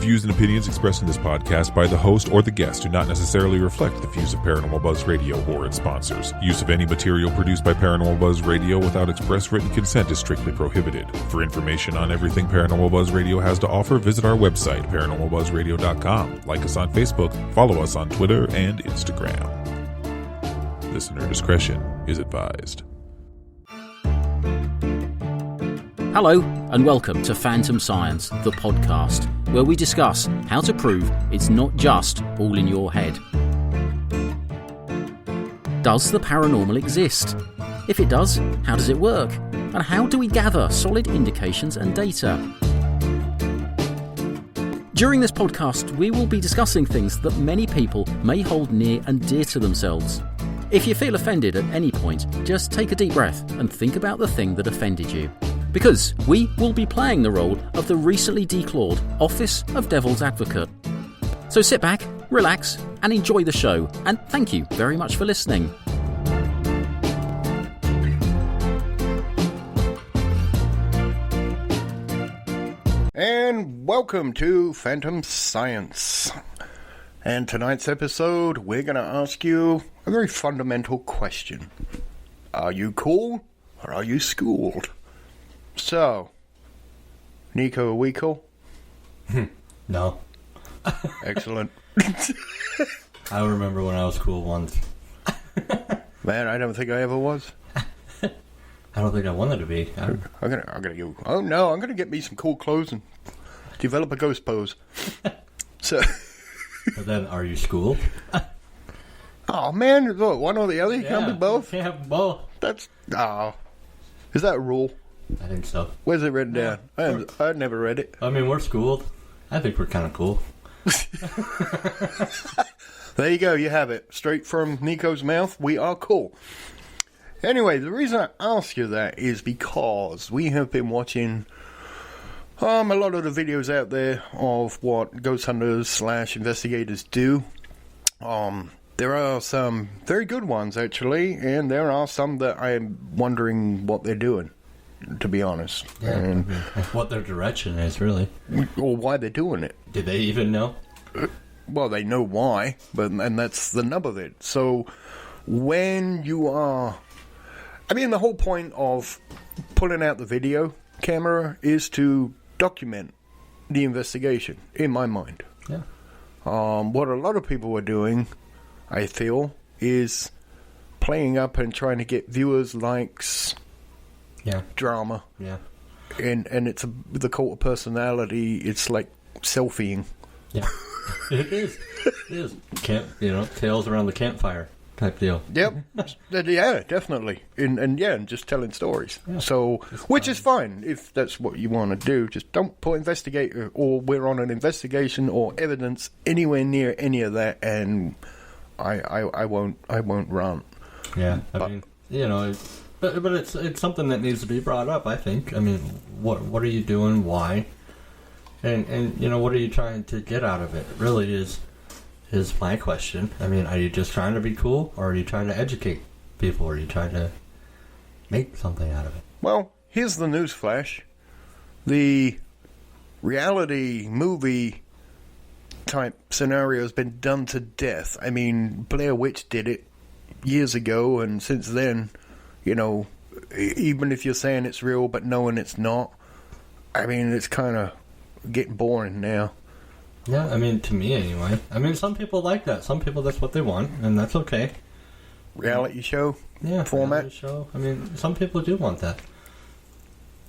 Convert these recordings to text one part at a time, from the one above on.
views and opinions expressed in this podcast by the host or the guest do not necessarily reflect the views of Paranormal Buzz Radio or its sponsors. Use of any material produced by Paranormal Buzz Radio without express written consent is strictly prohibited. For information on everything Paranormal Buzz Radio has to offer, visit our website, paranormalbuzzradio.com. Like us on Facebook, follow us on Twitter and Instagram. Listener discretion is advised. Hello, and welcome to Phantom Science, the podcast, where we discuss how to prove it's not just all in your head. Does the paranormal exist? If it does, how does it work? And how do we gather solid indications and data? During this podcast, we will be discussing things that many people may hold near and dear to themselves. If you feel offended at any point, just take a deep breath and think about the thing that offended you. Because we will be playing the role of the recently declawed Office of Devil's Advocate. So sit back, relax, and enjoy the show, and thank you very much for listening. And welcome to Phantom Science. And tonight's episode, we're going to ask you a very fundamental question. Are you cool or are you schooled? So, Nico, are we cool? No. Excellent. I remember when I was cool once. Man, I don't think I ever was. I don't think I wanted to be. I'm gonna go. Oh no, I'm gonna get me some cool clothes and develop a ghost pose. So. But then, are you schooled? Oh man, look, one or the other. You can't be both. Can't have both. That's Is that a rule? I think so. Where's it written down? I've never read it. I mean, we're schooled. I think we're kind of cool. There you go. You have it. Straight from Nico's mouth. We are cool. Anyway, the reason I ask you that is because we have been watching a lot of the videos out there of what ghost hunters / investigators do. There are some very good ones, actually, and there are some that I am wondering what they're doing, to be honest. Yeah, and what their direction is, really. Or why they're doing it. Did they even know? Well, they know why, and that's the nub of it. So, when you are... I mean, the whole point of pulling out the video camera is to document the investigation, in my mind. Yeah. What a lot of people are doing, I feel, is playing up and trying to get viewers' likes, drama. Yeah. And it's the cult of personality. It's like selfieing. Yeah. It is. It is. Tales around the campfire type deal. Yep. Yeah, definitely. And just telling stories. Yeah. So, which is fine if that's what you want to do. Just don't put investigator or we're on an investigation or evidence anywhere near any of that, and I won't run. Yeah. I mean, but it's something that needs to be brought up, I think. I mean, what are you doing? Why? And what are you trying to get out of it? It really is my question. I mean, are you just trying to be cool, or are you trying to educate people, or are you trying to make something out of it? Well, here's the news flash. The reality movie type scenario has been done to death. I mean, Blair Witch did it years ago, and since then, even if you're saying it's real but knowing it's not, I mean, it's kind of getting boring now. Yeah, I mean, to me anyway. I mean, some people like that. Some people, that's what they want, and that's okay. Reality show format? Reality show. I mean, some people do want that.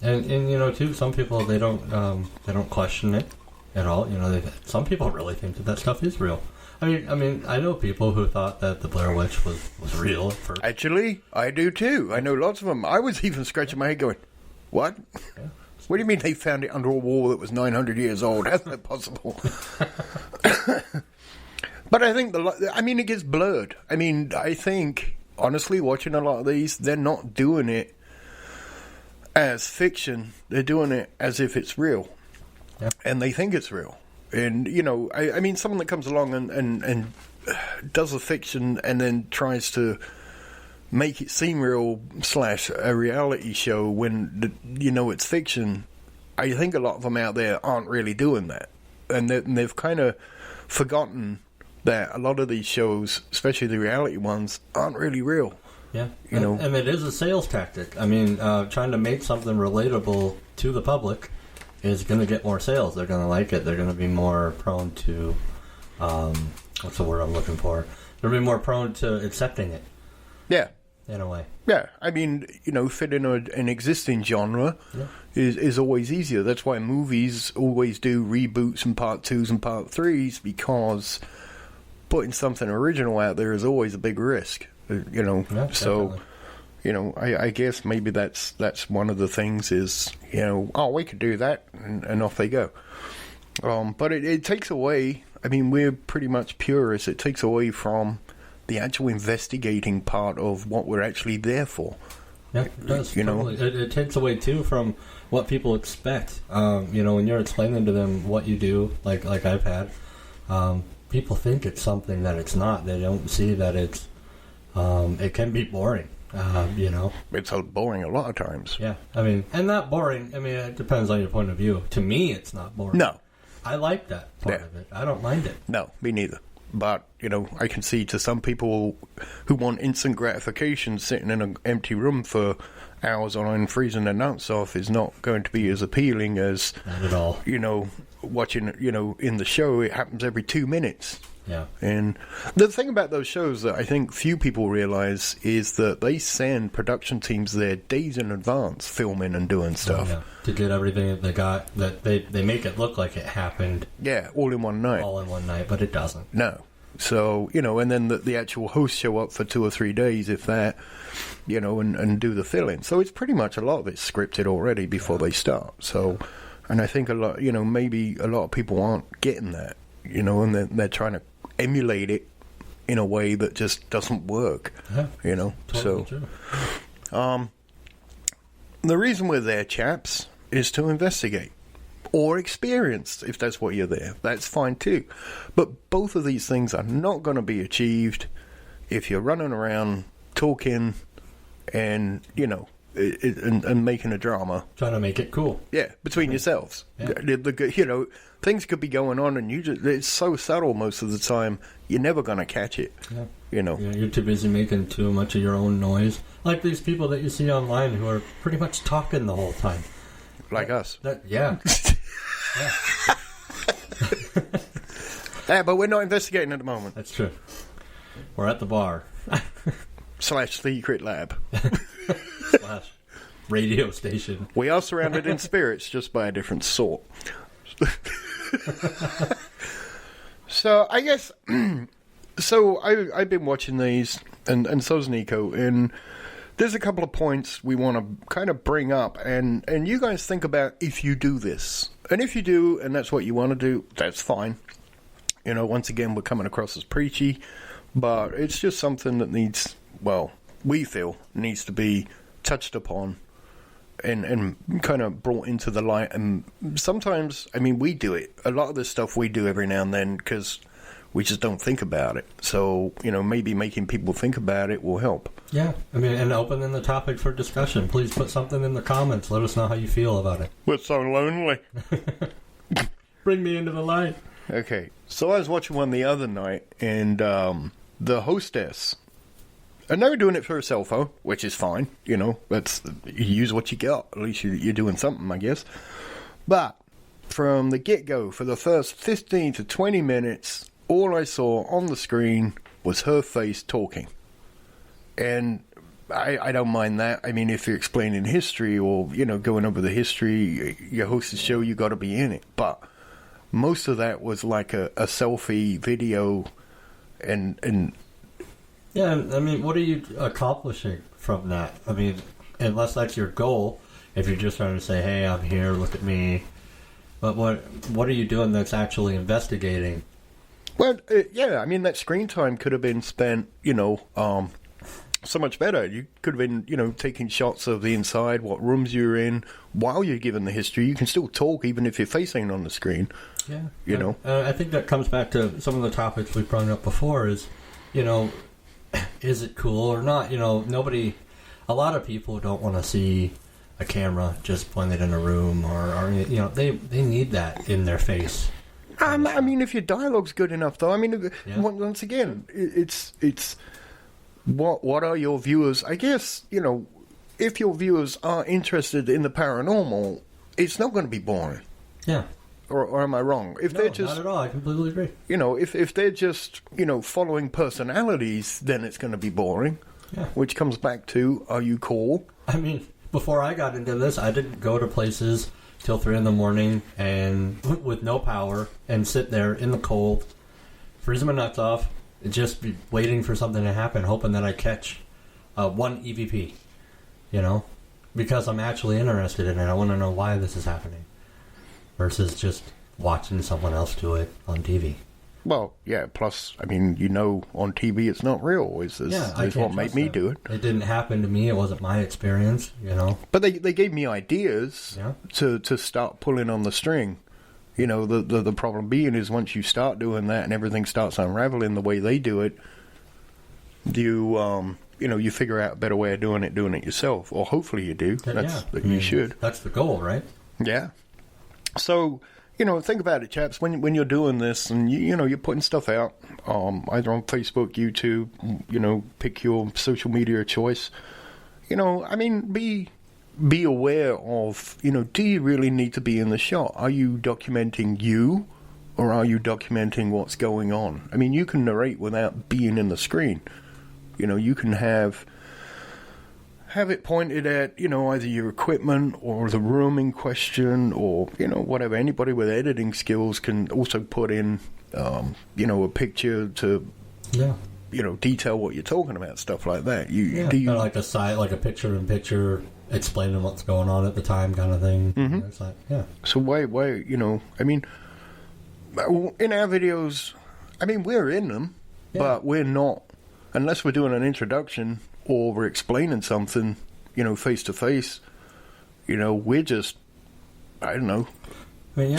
And too, some people, they don't question it at all. Some people really think that stuff is real. I mean, I know people who thought that the Blair Witch was real at first. Actually, I do too. I know lots of them. I was even scratching my head going, what? Yeah. What do you mean they found it under a wall that was 900 years old? How's that possible? But I think it gets blurred. I mean, I think, honestly, watching a lot of these, they're not doing it as fiction. They're doing it as if it's real. Yeah. And they think it's real. And, I mean, someone that comes along and does a fiction and then tries to make it seem real / a reality show when it's fiction, I think a lot of them out there aren't really doing that. and they've kind of forgotten that a lot of these shows, especially the reality ones, aren't really real. Yeah, you know, and it is a sales tactic. I mean, trying to make something relatable to the public is going to get more sales. They're going to like it. They're going to be more prone to, what's the word I'm looking for? They're going to be more prone to accepting it. Yeah. In a way. Yeah, I mean, you know, fitting an existing genre is always easier. That's why movies always do reboots and part 2s and part 3s, because putting something original out there is always a big risk. You know, so, you know, I guess maybe that's one of the things is, you know, oh, we could do that, and off they go. But it takes away, I mean, we're pretty much purists. It takes away from the actual investigating part of what we're actually there for. Yeah, it does. You totally. know? It takes away, too, from what people expect. You know, when you're explaining to them what you do, like I've had, people think it's something that it's not. They don't see that it's it can be boring, you know. It's boring a lot of times. Yeah, I mean, and not boring. I mean, it depends on your point of view. To me, it's not boring. No. I like that part of it. I don't mind it. No, me neither. But, you know, I can see to some people who want instant gratification, sitting in an empty room for hours on end freezing their nuts off is not going to be as appealing as, not at all. You know, watching, you know, in the show, it happens every 2 minutes. Yeah. And the thing about those shows that I think few people realize is that they send production teams there days in advance filming and doing stuff. Yeah. To get everything that they got, that they make it look like it happened. Yeah, all in one night. All in one night, but it doesn't. No. So, you know, and then the actual hosts show up for 2 or 3 days, if that, you know, and do the fill-in. So it's pretty much a lot of it's scripted already before they start. So, and I think a lot, you know, maybe a lot of people aren't getting that, you know, and they're trying to emulate it in a way that just doesn't work, you know. Totally so, true. The reason we're there, chaps, is to investigate. Or experienced, if that's what you're there. That's fine too. But both of these things are not going to be achieved if you're running around talking and, you know, and making a drama. Trying to make it cool. Yeah, between yourselves. Yeah. You know, things could be going on and it's so subtle most of the time, you're never going to catch it. Yeah. You know. Yeah, you're too busy making too much of your own noise. Like these people that you see online who are pretty much talking the whole time. Like us. Yeah. Yeah, but we're not investigating at the moment. That's true. We're at the bar. / secret lab. / radio station. We are surrounded in spirits, just by a different sort. So, I guess... So, I've been watching these, and so's Nico, and... There's a couple of points we want to kind of bring up, and you guys think about if you do this. And if you do, and that's what you want to do, that's fine. You know, once again, we're coming across as preachy, but it's just something that needs, well, we feel needs to be touched upon and kind of brought into the light. And sometimes, I mean, we do it. A lot of this stuff we do every now and then because we just don't think about it. So, you know, maybe making people think about it will help. Yeah, I mean, and opening the topic for discussion. Please put something in the comments. Let us know how you feel about it. We're so lonely. Bring me into the light. Okay, so I was watching one the other night, and the hostess, and they were doing it for a cell phone, which is fine. You know, that's you use what you got. At least you're doing something, I guess. But from the get-go, for the first 15 to 20 minutes, all I saw on the screen was her face talking. And I don't mind that. I mean, if you're explaining history or, you know, going over the history, your host's show, you got to be in it. But most of that was like a selfie video and... Yeah, I mean, what are you accomplishing from that? I mean, unless that's your goal, if you're just trying to say, hey, I'm here, look at me. But what are you doing that's actually investigating? Well, yeah, I mean, that screen time could have been spent, you know, so much better. You could have been, you know, taking shots of the inside, what rooms you're in, while you're giving the history. You can still talk even if your face ain't on the screen. Yeah. You know? I think that comes back to some of the topics we've brought up before is, you know, is it cool or not? You know, a lot of people don't want to see a camera just pointed in a room or you know, they need that in their face. I mean, if your dialogue's good enough, though, I mean, Yeah. once again, it's what are your viewers? I guess, you know, if your viewers are interested in the paranormal, it's not going to be boring. Yeah. Or am I wrong? If No, they're just, not at all. I completely agree. you know, if they're just, you know, following personalities, then it's going to be boring. Yeah. Which comes back to, are you cool? I mean, before I got into this, I didn't go to places till 3 a.m. and with no power and sit there in the cold, freezing my nuts off, and just be waiting for something to happen, hoping that I catch one EVP, you know, because I'm actually interested in it. I want to know why this is happening versus just watching someone else do it on TV. Well, yeah, plus, I mean, you know, on TV it's not real, is I can't what made trust me that. do it. It didn't happen to me. It wasn't my experience, you know. But they gave me ideas Yeah. to start pulling on the string. You know, the problem being is once you start doing that and everything starts unraveling the way they do it, you know, you figure out a better way of doing it yourself, or hopefully you do. You should. That's the goal, right? Yeah. So, you know, think about it, chaps. When you're doing this and you know you're putting stuff out, either on Facebook, YouTube, you know, pick your social media of choice. You know, I mean, be aware of, you know, do you really need to be in the shot? Are you documenting you, or are you documenting what's going on? I mean, you can narrate without being in the screen. You know, you can have it pointed at, you know, either your equipment or the room in question, or, you know, whatever. Anybody with editing skills can also put in, you know, a picture to, you know, detail what you're talking about, stuff like that. Or like a side, like a picture-in-picture explaining what's going on at the time, kind of thing. Mm-hmm. It's like, yeah. So why, you know, I mean, in our videos, I mean, we're in them, but we're not, unless we're doing an introduction or we're explaining something, you know, face to face, you know, we're just, I don't know,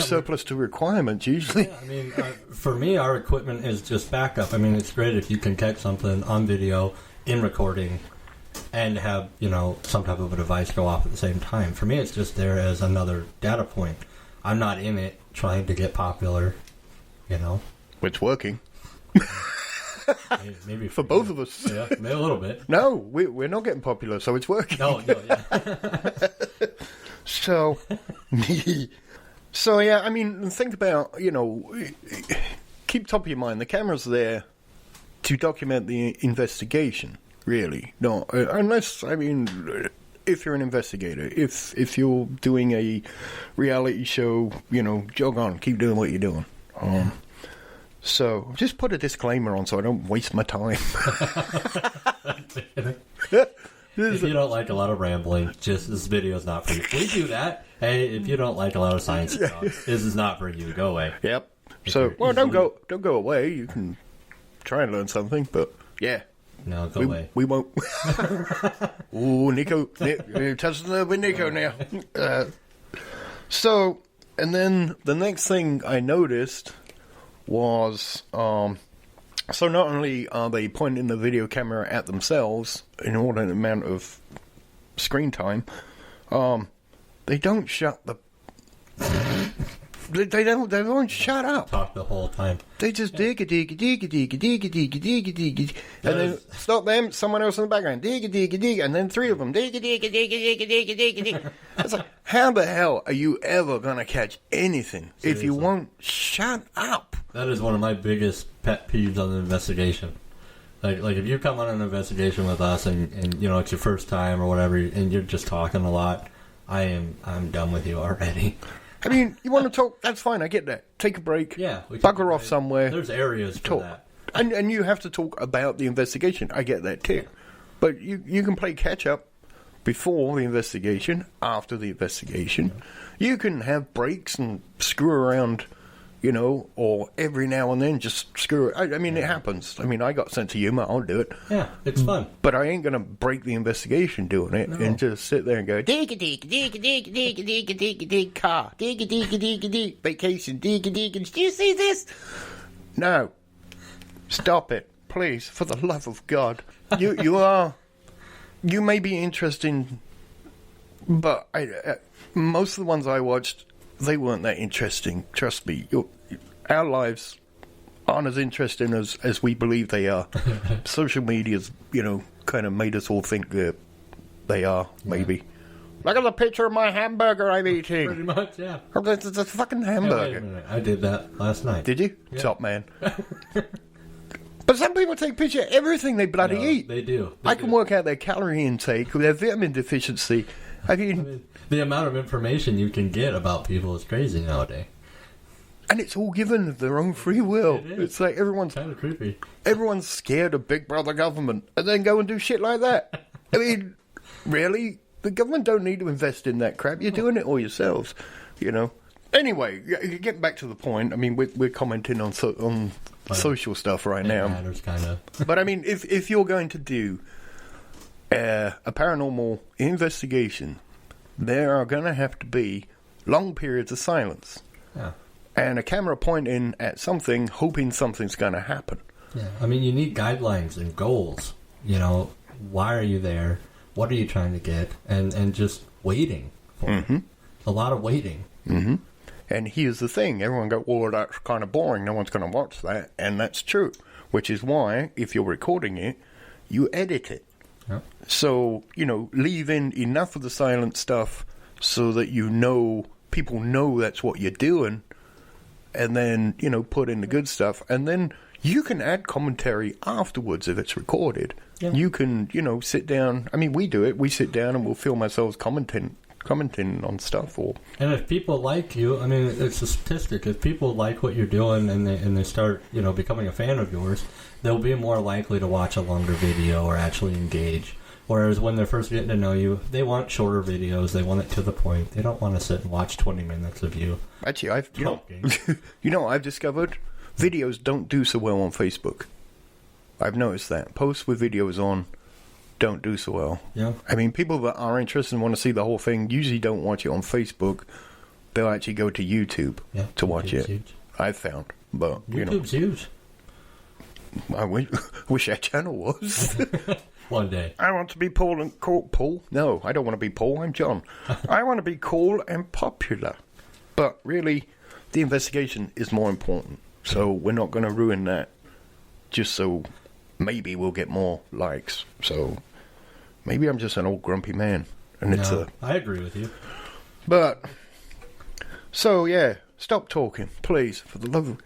surplus to requirements usually. Yeah, I mean, for me, our equipment is just backup. I mean, it's great if you can catch something on video in recording and have, you know, some type of a device go off at the same time. For me, it's just there as another data point. I'm not in it trying to get popular, you know. It's working. Maybe for both of us. Yeah, maybe a little bit. No, we're not getting popular, so it's working. No, yeah. So, yeah, I mean, think about, you know, keep top of your mind, the camera's there to document the investigation, really. No, unless, I mean, if you're an investigator, if you're doing a reality show, you know, jog on, keep doing what you're doing. So, just put a disclaimer on so I don't waste my time. If you don't like a lot of rambling, just this video is not for you. We do that. Hey, if you don't like a lot of science talk, this is not for you. Go away. Yep. So, well, don't go away. You can try and learn something, but yeah. No, go away. We won't. Ooh, Nico. You're touching the with Nico now. So, and then the next thing I noticed was, so not only are they pointing the video camera at themselves in order an amount of screen time, they don't shut the... They don't shut up. Talk the whole time. They just dig and then stop them, someone else in the background, dig, and then three of them, dig. It's like, how the hell are you ever gonna catch anything if you won't shut up? That is one of my biggest pet peeves on the investigation. Like if you come on an investigation with us and you know it's your first time or whatever, and you're just talking a lot, I'm done with you already. I mean, you want to talk, that's fine, I get that. Take a break, Yeah, bugger off somewhere. There's areas for talk. that. And you have to talk about the investigation, I get that too. But you can play catch-up before the investigation, after the investigation. You can have breaks and screw around, you know, or every now and then just screw it. I mean, it happens. I mean, I got sense of humor, I'll do it. Yeah, it's fun. But I ain't going to break the investigation doing it and just sit there and go, dig, car, dig, vacation, dig. Do you see this? No. Stop it, please, for the love of God. You may be interested, but most of the ones I watched, they weren't that interesting. Trust me. our lives aren't as interesting as we believe they are. Social media's, kind of made us all think that they are, maybe. Look at the picture of my hamburger I'm eating. Pretty much, yeah. It's a fucking Hey, hamburger. wait a minute. I did that last night. Did you? Yeah. Top man. But some people take picture of everything they bloody eat. They do. I can work out their calorie intake, their vitamin deficiency. I mean, the amount of information you can get about people is crazy nowadays. and it's all given of their own free will. It is. It's like everyone's Kind of creepy. everyone's scared of Big Brother government, and then go and do shit like that. I mean, really? The government don't need to invest in that crap. You're doing it all yourselves, Anyway, getting back to the point. I mean, we're commenting on social stuff right now. It matters, kind of. But I mean, if you're going to do a paranormal investigation, there are going to have to be long periods of silence. Yeah. And a camera pointing at something, hoping something's going to happen. Yeah. I mean, you need guidelines and goals. Why are you there? What are you trying to get? And just waiting for it. A lot of waiting. Mm-hmm. And here's the thing. Everyone go, well, that's kind of boring. No one's going to watch that. And that's true. Which is why, if you're recording it, you edit it. Yep. So, leave in enough of the silent stuff so that people know that's what you're doing. And then, put in the good stuff. And then you can add commentary afterwards if it's recorded. Yeah. You can, sit down. I mean, we do it. We sit down and we'll film ourselves commenting on stuff. And if people like you, I mean, it's a statistic. If people like what you're doing and they start, becoming a fan of yours, they'll be more likely to watch a longer video or actually engage. Whereas when they're first getting to know you, they want shorter videos. They want it to the point. They don't want to sit and watch 20 minutes of you. Actually, I've discovered videos don't do so well on Facebook. I've noticed that. Posts with videos on don't do so well. Yeah. I mean, people that are interested and want to see the whole thing usually don't watch it on Facebook. They'll actually go to YouTube to watch YouTube's it. huge. I've found. But, YouTube's huge. I wish our channel was. One day. I want to be Paul? No, I don't want to be Paul. I'm John. I want to be cool and popular. But really, the investigation is more important. So we're not going to ruin that just so maybe we'll get more likes. So maybe I'm just an old grumpy man. And I agree with you. But, so yeah, stop talking, please. For the love of,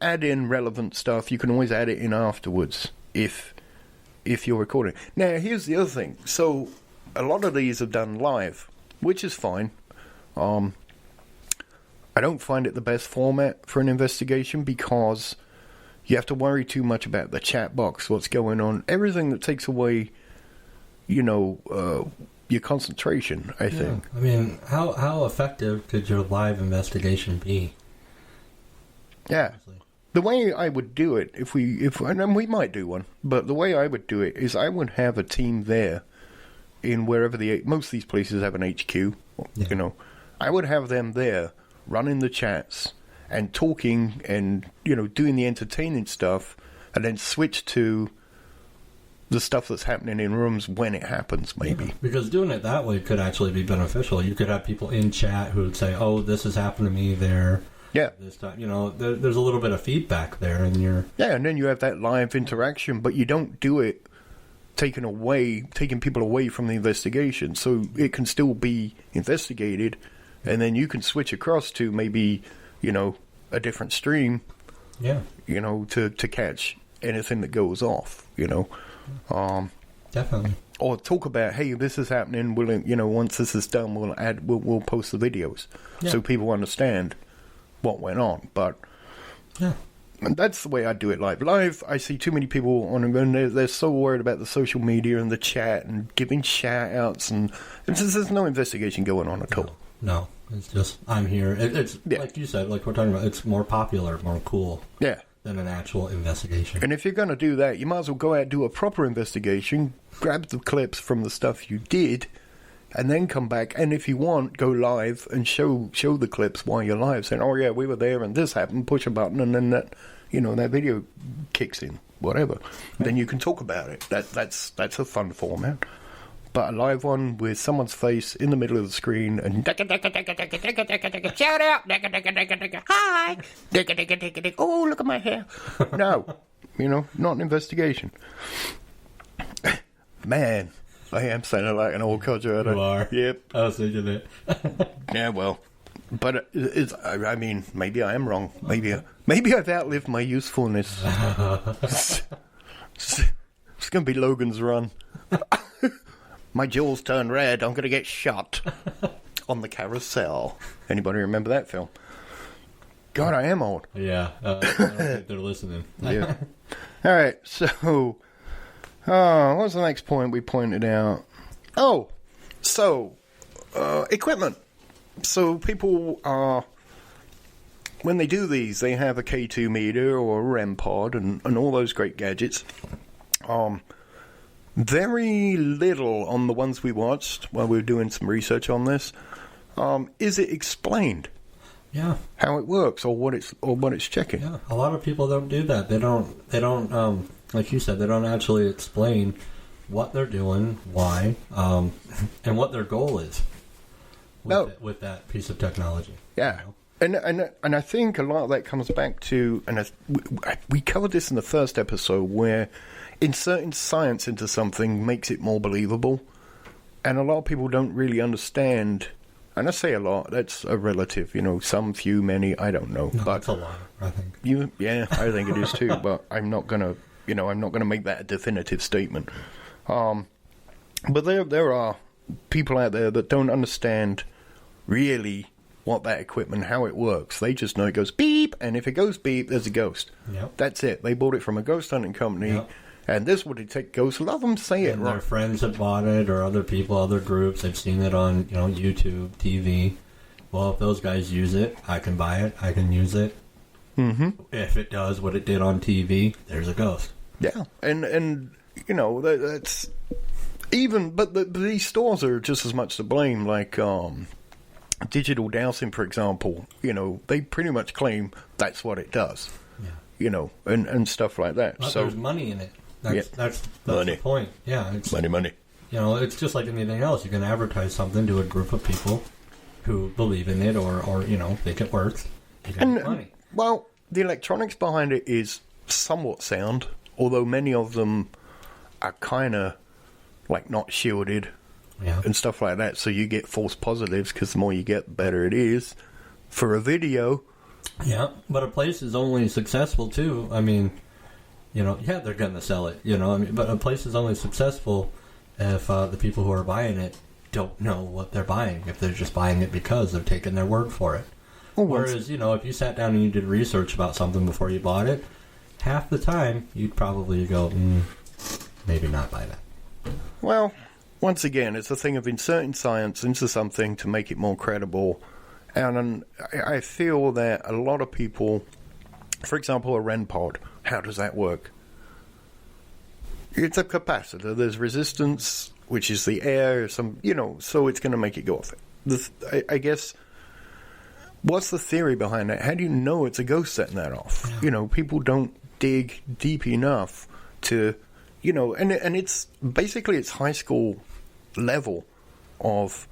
add in relevant stuff. You can always add it in afterwards if you're recording. Now, here's the other thing. So, a lot of these are done live, which is fine. I don't find it the best format for an investigation because you have to worry too much about the chat box, what's going on, everything that takes away, your concentration, I think. I mean, how effective could your live investigation be? Yeah. The way I would do it, and we might do one, but the way I would do it is I would have a team there in wherever most of these places have an HQ, I would have them there running the chats and talking and, doing the entertaining stuff and then switch to the stuff that's happening in rooms when it happens, maybe. Yeah, because doing it that way could actually be beneficial. You could have people in chat who would say, oh, this has happened to me there. Yeah. This time, there's a little bit of feedback there, and and then you have that live interaction, but you don't do it taking people away from the investigation, so it can still be investigated, and then you can switch across to maybe, a different stream, to catch anything that goes off, Definitely. Or talk about, hey, this is happening. Once this is done, we'll post the videos so people understand what went on. But that's the way I do it live. Live, I see too many people on, and they're so worried about the social media and the chat and giving shout outs, and there's no investigation going on at all. No, it's just I'm here. It's like you said, like we're talking about. It's more popular, more cool. Yeah. Than an actual investigation. And if you're going to do that, you might as well go out and do a proper investigation, grab the clips from the stuff you did, and then come back. And if you want, go live and show the clips while you're live, saying, "Oh yeah, we were there and this happened." Push a button, and then that video kicks in, whatever. Right. Then you can talk about it. That's a fun format. but a live one with someone's face in the middle of the screen and shout out, hi, oh, look at my hair. No, not an investigation. Man, I am sounding like an old codger. You are. Yep. I was thinking it. Yeah, well, but maybe I am wrong. Maybe I've outlived my usefulness. It's going to be Logan's Run. My jewels turn red. I'm going to get shot on the carousel. Anybody remember that film? God, I am old. Yeah, I don't think they're listening. Yeah. All right, so what was the next point we pointed out? Oh, so equipment. So people are, when they do these, they have a K2 meter or a REM pod and all those great gadgets. Very little on the ones we watched while we were doing some research on this. Is it explained? Yeah. How it works or what it's checking? Yeah. A lot of people don't do that. They don't like you said, they don't actually explain what they're doing, why, and what their goal is with that piece of technology. Yeah. And I think a lot of that comes back to, and we covered this in the first episode, where inserting science into something makes it more believable. And a lot of people don't really understand, and I say a lot, that's a relative, some, few, many, I don't know. No, but that's a lot, I think. I think it is too, but I'm not going to make that a definitive statement. But there are people out there that don't understand really what that equipment, how it works. They just know it goes beep, and if it goes beep, there's a ghost. Yep. That's it. They bought it from a ghost hunting company, yep. And this will detect ghosts. A lot of them say it and right. Their friends have bought it, or other people, other groups. They've seen it on YouTube, TV. Well, if those guys use it, I can buy it. I can use it. Mm-hmm. If it does what it did on TV, there's a ghost. Yeah, and that's even. But these stores are just as much to blame. Like digital dowsing, for example. They pretty much claim that's what it does. Yeah. And stuff like that. But so there's money in it. That's money. the point. Yeah, it's money. It's just like anything else. You can advertise something to a group of people who believe in it or think it works. You can make money. Well, the electronics behind it is somewhat sound, although many of them are kind of like not shielded and stuff like that. So you get false positives because the more you get, the better it is. For a video. Yeah, but a place is only successful too. I mean, they're going to sell it, but a place is only successful if the people who are buying it don't know what they're buying, if they're just buying it because they're taking their word for it. Whereas, if you sat down and you did research about something before you bought it, half the time you'd probably go, maybe not buy that. Well, once again, it's a thing of inserting science into something to make it more credible. And I feel that a lot of people, for example, a REM pod, how does that work? It's a capacitor. There's resistance, which is the air, so it's going to make it go off. I guess, what's the theory behind that? How do you know it's a ghost setting that off? Yeah. People don't dig deep enough to, and it's basically it's high school level of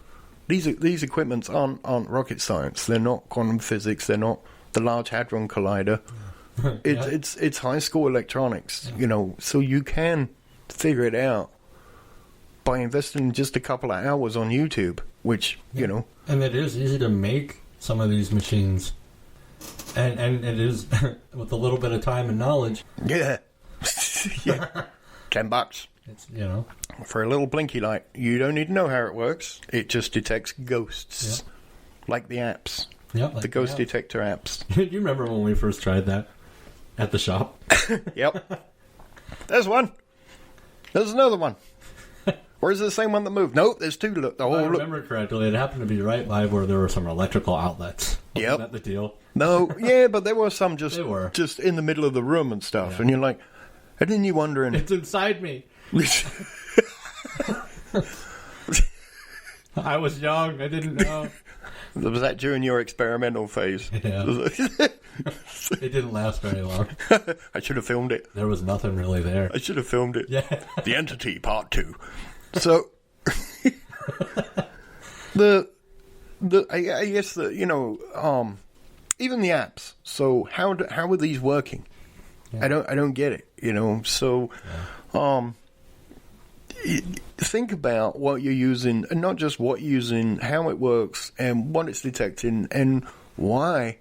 these equipments aren't rocket science. They're not quantum physics. They're not the Large Hadron Collider. It's high school electronics, so you can figure it out by investing just a couple of hours on YouTube, which, And it is easy to make some of these machines. And it is, with a little bit of time and knowledge. Yeah. Yeah. $10. It's, For a little blinky light. You don't need to know how it works. It just detects ghosts. Yep. Like the apps. Yep. The ghost detector apps. You remember when we first tried that? At the shop? Yep. There's one. There's another one. Where's the same one that moved? Nope, there's two. Look, I remember correctly. It happened to be right by where there were some electrical outlets. Wasn't that the deal? No, yeah, but there were some just in the middle of the room and stuff. Yeah. And you're like, and then you're wondering... It's inside me. I was young. I didn't know. Was that during your experimental phase? Yeah. It didn't last very long. I should have filmed it. There was nothing really there. I should have filmed it. Yeah. The Entity Part 2. So, I guess even the apps. So how are these working? Yeah. I don't get it. So think about what you're using, and not just what you're using, how it works, and what it's detecting, and why.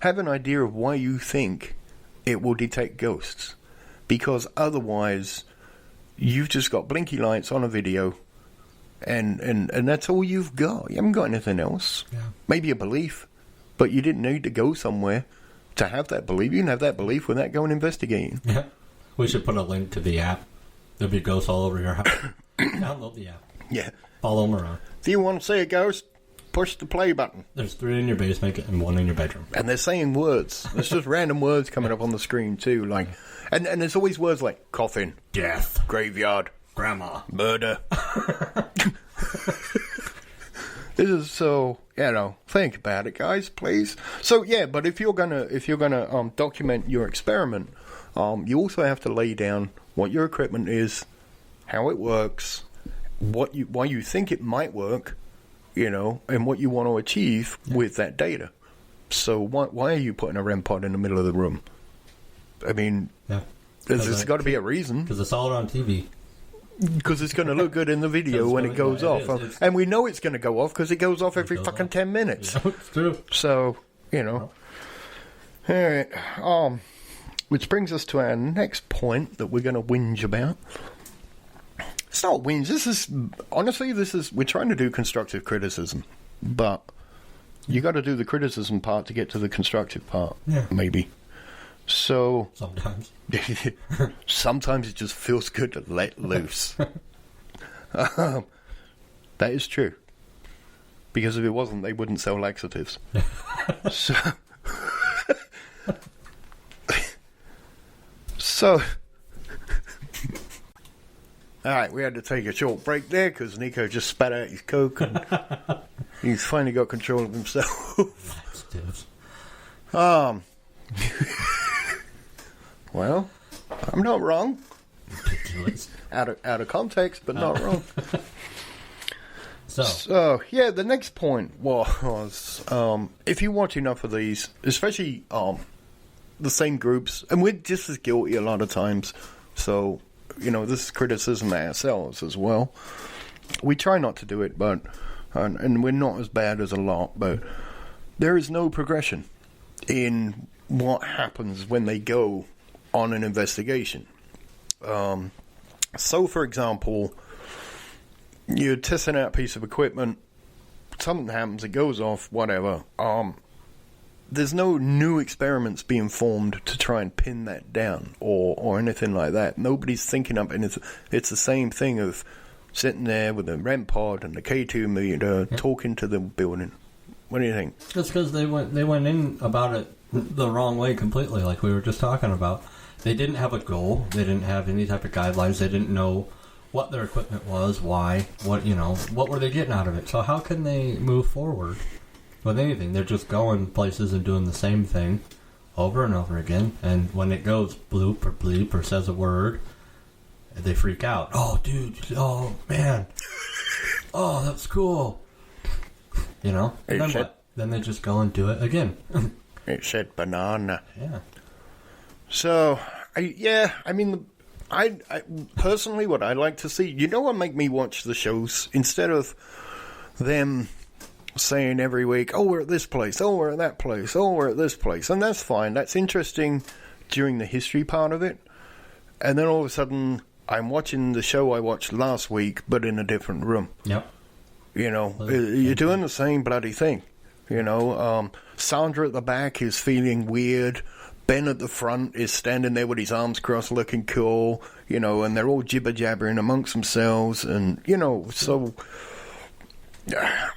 Have an idea of why you think it will detect ghosts, because otherwise you've just got blinky lights on a video, and that's all you've got. You haven't got anything else. Yeah. Maybe a belief, but you didn't need to go somewhere to have that belief. You can have that belief without going investigating. Yeah. We should put a link to the app. There'll be ghosts all over your house. Download the app. Yeah. Follow them around. Do you want to see a ghost? Push the play button. There's 3 in your basement and 1 in your bedroom. And they're saying words. There's just random words coming up on the screen too. Like, and there's always words like coffin, death, graveyard, grandma, murder. This is so, think about it, guys, please. So yeah, but if you're gonna document your experiment, you also have to lay down what your equipment is, how it works, why you think it might work, and what you want to achieve with that data. So why are you putting a REM pod in the middle of the room? I mean, there's got to be a reason. Because it's all on TV. Because it's going to look good in the video when it goes off. And we know it's going to go off because it goes off every fucking 10 minutes. Yeah, it's true. So, All right. Which brings us to our next point that we're going to whinge about. It's not whinge. We're trying to do constructive criticism. But you got to do the criticism part to get to the constructive part. Yeah. Maybe. So sometimes it just feels good to let loose. That is true. Because if it wasn't, they wouldn't sell laxatives. So all right, we had to take a short break there because Nico just spat out his Coke and he's finally got control of himself. Well, I'm not wrong. Ridiculous. Out of context, but not wrong. So yeah, the next point was if you watch enough of these, especially the same groups, and we're just as guilty a lot of times. So this is criticism of ourselves as well. We try not to do it, but and we're not as bad as a lot. But there is no progression in what happens when they go on an investigation. So, for example, you're testing out a piece of equipment, something happens, it goes off, whatever. There's no new experiments being formed to try and pin that down or anything like that. Nobody's thinking up anything. It's the same thing of sitting there with the REM pod and the K2 meter, talking to the building. What do you think? That's because they went in about it the wrong way completely, like we were just talking about. They didn't have a goal. They didn't have any type of guidelines. They didn't know what their equipment was, why, what were they getting out of it. So how can they move forward with anything? They're just going places and doing the same thing over and over again. And when it goes bloop or bleep or says a word, they freak out. Oh, dude. Oh, man. Oh, that's cool. And then what? Then they just go and do it again. It said banana. Yeah. So, I personally, what I like to see, what make me watch the shows, instead of them saying every week, oh, we're at this place, oh, we're at that place, oh, we're at this place, and that's fine, that's interesting during the history part of it, and then all of a sudden, I'm watching the show I watched last week, but in a different room. Yep. You're doing the same bloody thing. Sandra at the back is feeling weird. Ben at the front is standing there with his arms crossed looking cool, and they're all jibber-jabbering amongst themselves, and, so...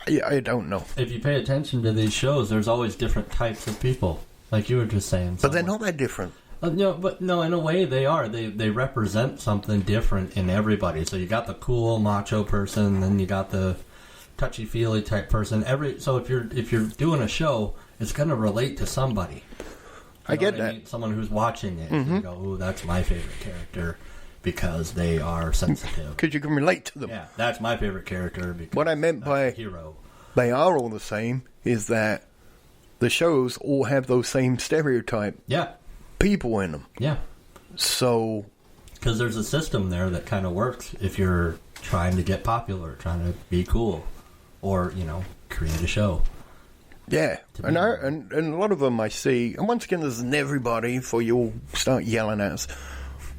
I don't know. If you pay attention to these shows, there's always different types of people, like you were just saying. But they're not that different. In a way they are. They represent something different in everybody. So you got the cool macho person, then you got the touchy-feely type person. So if you're doing a show, it's going to relate to somebody. I get that. Someone who's watching it, you go, "Ooh, that's my favorite character." because they are sensitive. Because you can relate to them. Yeah, that's my favorite character. Because What I meant by hero, they are all the same is that the shows all have those same stereotype people in them. Yeah. So, because there's a system there that kind of works if you're trying to get popular, trying to be cool, or create a show. Yeah, and a lot of them I see, and once again, this isn't everybody, for you'll start yelling at us.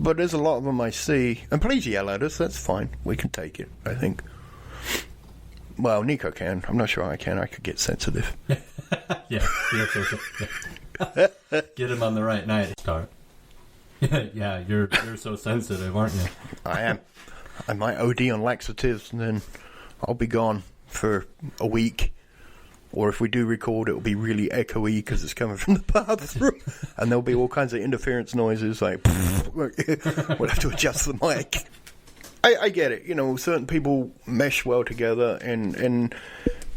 But there's a lot of them I see, and please yell at us. That's fine. We can take it. I think. Well, Nico can. I'm not sure I can. I could get sensitive. Yeah. Get him on the right night. Start. Yeah, you're so sensitive, aren't you? I am. I might OD on laxatives, and then I'll be gone for a week. Or if we do record, it'll be really echoey because it's coming from the bathroom. And there'll be all kinds of interference noises, like, we'll have to adjust the mic. I get it. Certain people mesh well together,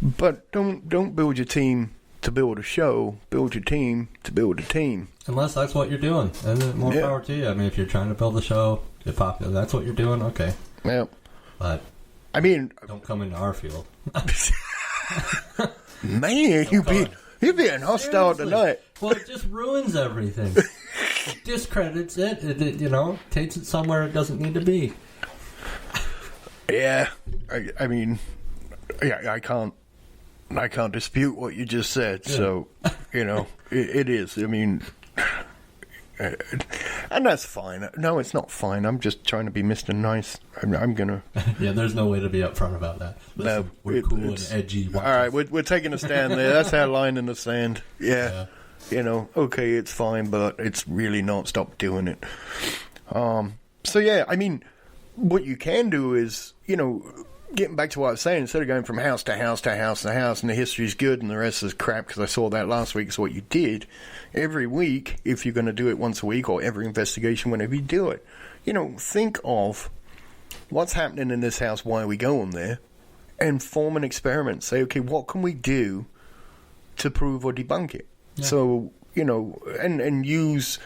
but don't build your team to build a show. Build your team to build a team. Unless that's what you're doing. And more power to you. I mean, if you're trying to build a show, get popular, that's what you're doing, okay. Yeah. But, I mean... don't come into our field. Man, you're being hostile tonight. Well, it just ruins everything. It discredits it. It takes it somewhere it doesn't need to be. Yeah, I mean, I can't dispute what you just said. Yeah. So, it is. I mean, and that's fine. No, it's not fine. I'm just trying to be Mr. Nice. I'm gonna. Yeah, there's no way to be upfront about that. Listen, we're cool and edgy. All right, we're taking a stand there. That's our line in the sand. Yeah. Okay, it's fine, but it's really not. Stop doing it. So yeah, I mean, what you can do is, getting back to what I was saying, instead of going from house to house to house to house, and the history's good and the rest is crap, because I saw that last week, is what you did. Every week, if you're going to do it once a week, or every investigation, whenever you do it, think of what's happening in this house, why are we going there, and form an experiment. Say, okay, what can we do to prove or debunk it? Yeah. So, and use,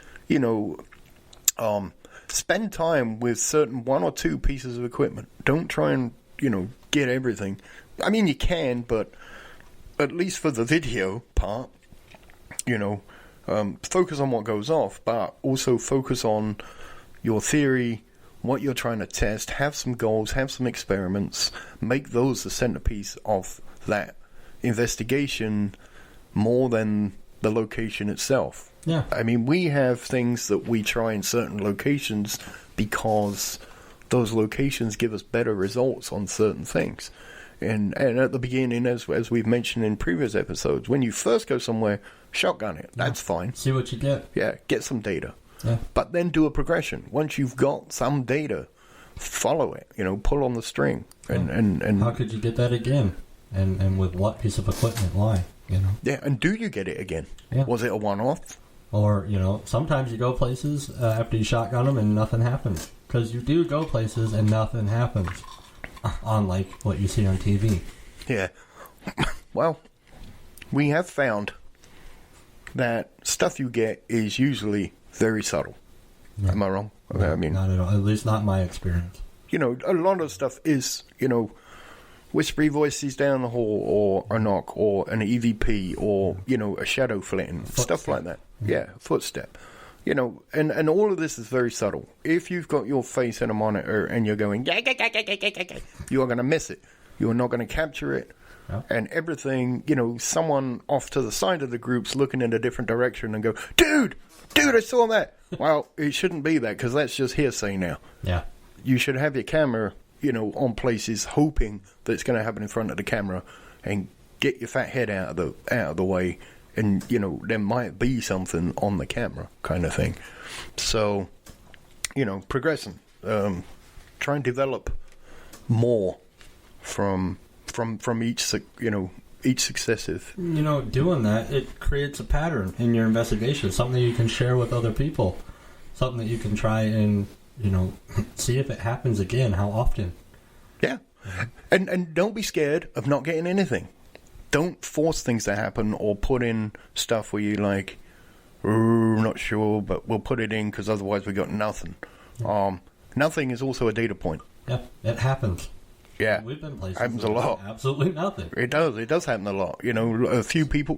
spend time with certain one or two pieces of equipment. Don't try and, get everything. I mean, you can, but at least for the video part, focus on what goes off, but also focus on your theory, what you're trying to test, have some goals, have some experiments, make those the centerpiece of that investigation more than the location itself. Yeah. I mean, we have things that we try in certain locations because those locations give us better results on certain things. And at the beginning, as we've mentioned in previous episodes, when you first go somewhere, shotgun it. That's fine. See what you get. Yeah, get some data. Yeah. But then do a progression. Once you've got some data, follow it. Pull on the string. And how could you get that again? And with what piece of equipment? Why? Yeah, and do you get it again? Yeah. Was it a one-off? Or, sometimes you go places after you shotgun them and nothing happens. Because you do go places and nothing happens. Unlike what you see on TV. Yeah. Well, we have found that stuff you get is usually very subtle. Yeah. Am I wrong? No, I mean, not at all. At least not my experience. A lot of stuff is, whispery voices down the hall, or a knock, or an EVP, or, a shadow flitting, stuff like that. Yeah, footstep. And all of this is very subtle. If you've got your face in a monitor and you're going, you are going to miss it. You are not going to capture it. Yeah. And everything, someone off to the side of the group's looking in a different direction and go, dude, I saw that. Well, it shouldn't be that, because that's just hearsay now. Yeah. You should have your camera, on places, hoping that it's going to happen in front of the camera, and get your fat head out of the way. And, there might be something on the camera, kind of thing. So, progressing. Try and develop more from each, each successive. Doing that, it creates a pattern in your investigation, something you can share with other people, something that you can try and, see if it happens again, how often. Yeah. And don't be scared of not getting anything. Don't force things to happen, or put in stuff where you're like, not sure, but we'll put it in because otherwise we got nothing. Nothing is also a data point. Yeah, it happens. Yeah, We've been places. happens a lot. Absolutely nothing. It does. It does happen a lot. You know, a few people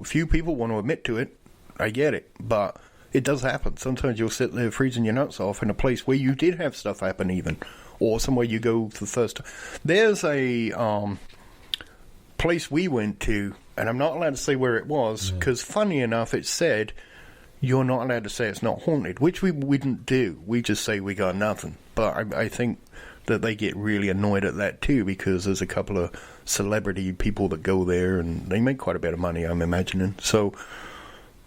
want to admit to it. I get it, but it does happen. Sometimes you'll sit there freezing your nuts off in a place where you did have stuff happen, even, or somewhere you go for the first time. There's a place we went to, and I'm not allowed to say where it was because, funny enough, it said you're not allowed to say it's not haunted, which we didn't do. We just say we got nothing. But I think that they get really annoyed at that too, because there's a couple of celebrity people that go there and they make quite a bit of money, I'm imagining. So,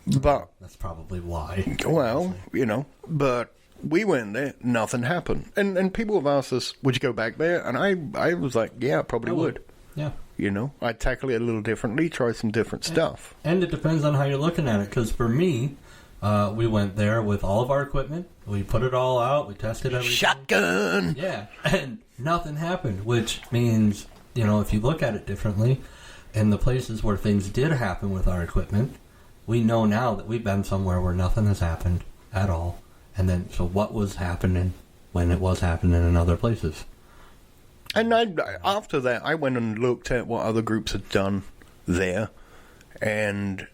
but that's probably why. Well, you know, but we went there, nothing happened, and people have asked us, would you go back there? And I was like, yeah, I probably would. Yeah. You know, I'd tackle it a little differently, try some different stuff. And it depends on how you're looking at it, because for me, we went there with all of our equipment. We put it all out. We tested everything. Shotgun! Yeah, and nothing happened, which means, you know, if you look at it differently, in the places where things did happen with our equipment, we know now that we've been somewhere where nothing has happened at all. And then, so what was happening when it was happening in other places? And after that, I went and looked at what other groups had done there, and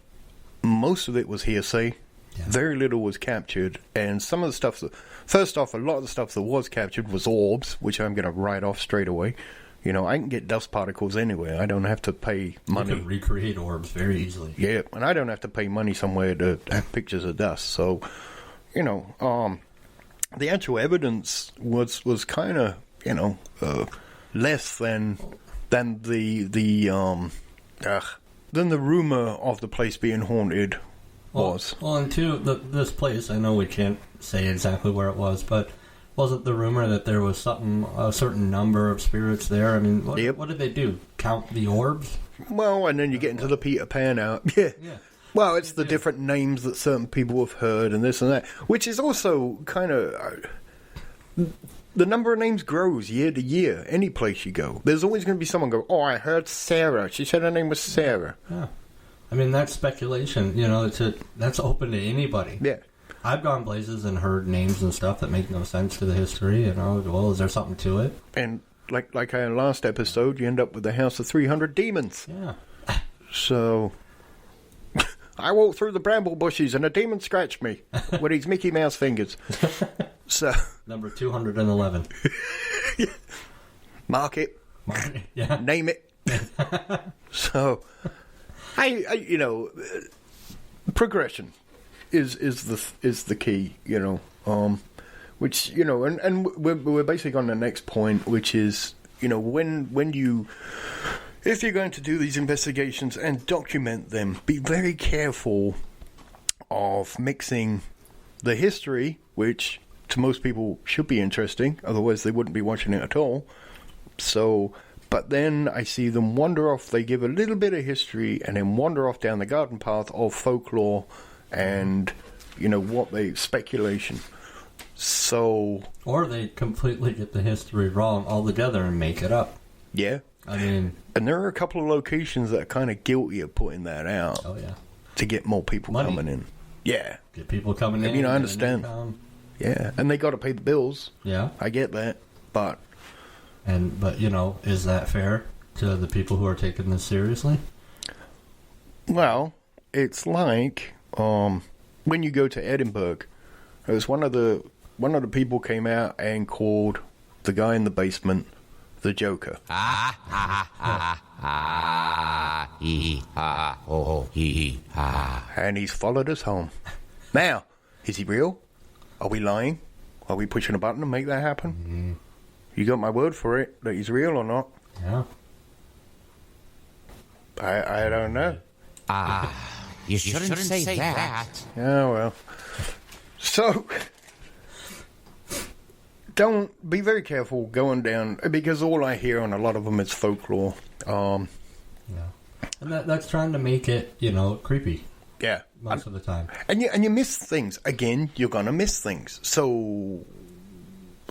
most of it was hearsay. Yeah. Very little was captured, and some of the stuff first off, a lot of the stuff that was captured was orbs, which I'm going to write off straight away. You know, I can get dust particles anywhere. I don't have to pay money. You can recreate orbs very easily. Yeah, and I don't have to pay money somewhere to have pictures of dust. So, you know, the actual evidence was kind of, you know, less than the rumor of the place being haunted was. Well, and two, this place, I know we can't say exactly where it was, but wasn't the rumor that there was a certain number of spirits there? I mean, what did they do? Count the orbs? Well, and then you get into the Peter Pan out. Yeah. Well, it's the different names that certain people have heard and this and that, which is also kind of... the number of names grows year to year, any place you go. There's always going to be someone go, oh, I heard Sarah. She said her name was Sarah. Yeah. I mean, that's speculation. You know, that's open to anybody. Yeah. I've gone places and heard names and stuff that make no sense to the history. You know, well, is there something to it? And like our last episode, you end up with the House of 300 Demons. Yeah. So... I walked through the bramble bushes and a demon scratched me with his Mickey Mouse fingers. So number 211. Mark it. Yeah. Name it. So, I you know, progression is the key. You know, which you know, and we're basically on the next point, which is you know when you. If you're going to do these investigations and document them, be very careful of mixing the history, which to most people should be interesting, otherwise they wouldn't be watching it at all. So, but then I see them wander off, they give a little bit of history and then wander off down the garden path of folklore and, you know, speculation. So... Or they completely get the history wrong altogether and make it up. Yeah. I mean... And there are a couple of locations that are kind of guilty of putting that out. Oh, yeah. To get more people coming in. Yeah. Get people coming in. I mean, I understand. Yeah. And they got to pay the bills. Yeah. I get that. But, you know, is that fair to the people who are taking this seriously? Well, it's like when you go to Edinburgh, there's one of the people came out and called the guy in the basement the Joker. And he's followed us home. Now, is he real? Are we lying? Are we pushing a button to make that happen? Mm-hmm. You got my word for it that he's real or not? Yeah. I don't know. You shouldn't say that. Yeah, well. So... Don't be very careful going down because all I hear on a lot of them is folklore. Yeah, and that's trying to make it, you know, creepy. Yeah, most of the time. And you miss things again. You're gonna miss things. So,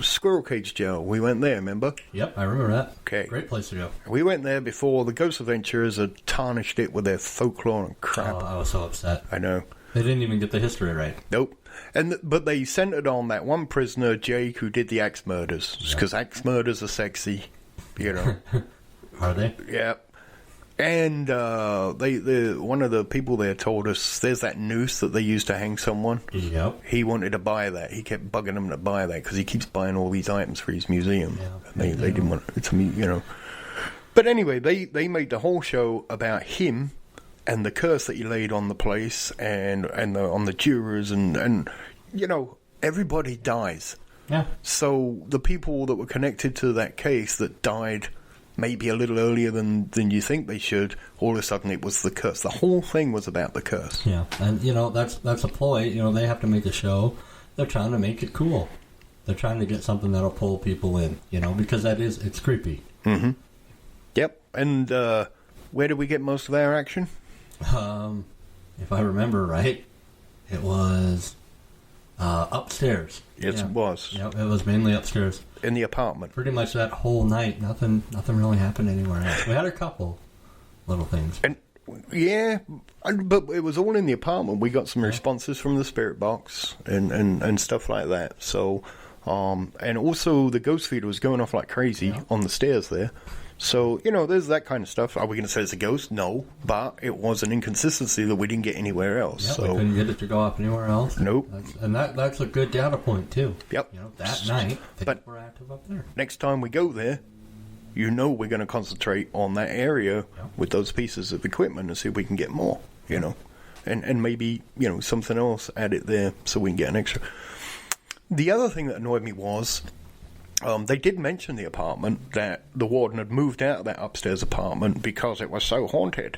Squirrel Cage Jail. We went there. Remember? Yep, I remember that. Okay, great place to go. We went there before the Ghost Adventurers had tarnished it with their folklore and crap. Oh, I was so upset. I know. They didn't even get the history right. Nope. But they centered on that one prisoner, Jake, who did the axe murders. Because axe murders are sexy, you know. Are they? Yeah. And one of the people there told us there's that noose that they used to hang someone. Yep. He wanted to buy that. He kept bugging them to buy that because he keeps buying all these items for his museum. Yeah. And they didn't want it to me, you know. But anyway, they made the whole show about him and the curse that he laid on the place and on the jurors and you know, everybody dies. Yeah. So the people that were connected to that case that died maybe a little earlier than you think they should, all of a sudden it was the curse. The whole thing was about the curse. Yeah, and you know that's a ploy. You know, they have to make a show. They're trying to make it cool. They're trying to get something that'll pull people in. You know, because it's creepy. Mm-hmm. Yep. And where did we get most of our action? If I remember right, it was upstairs. Yes, it was. Yep, it was mainly upstairs. In the apartment. Pretty much that whole night, nothing really happened anywhere else. We had a couple little things. And yeah, but it was all in the apartment. We got some responses from the spirit box and stuff like that. So, and also the ghost feeder was going off like crazy on the stairs there. So, you know, there's that kind of stuff. Are we going to say it's a ghost? No. But it was an inconsistency that we didn't get anywhere else. Yep, so we couldn't get it to go off anywhere else. Nope. That's a good data point, too. Yep. You know, that night, things were active up there. Next time we go there, you know we're going to concentrate on that area with those pieces of equipment and see if we can get more, you know. And maybe, you know, something else added there so we can get an extra. The other thing that annoyed me was... they did mention the apartment, that the warden had moved out of that upstairs apartment because it was so haunted.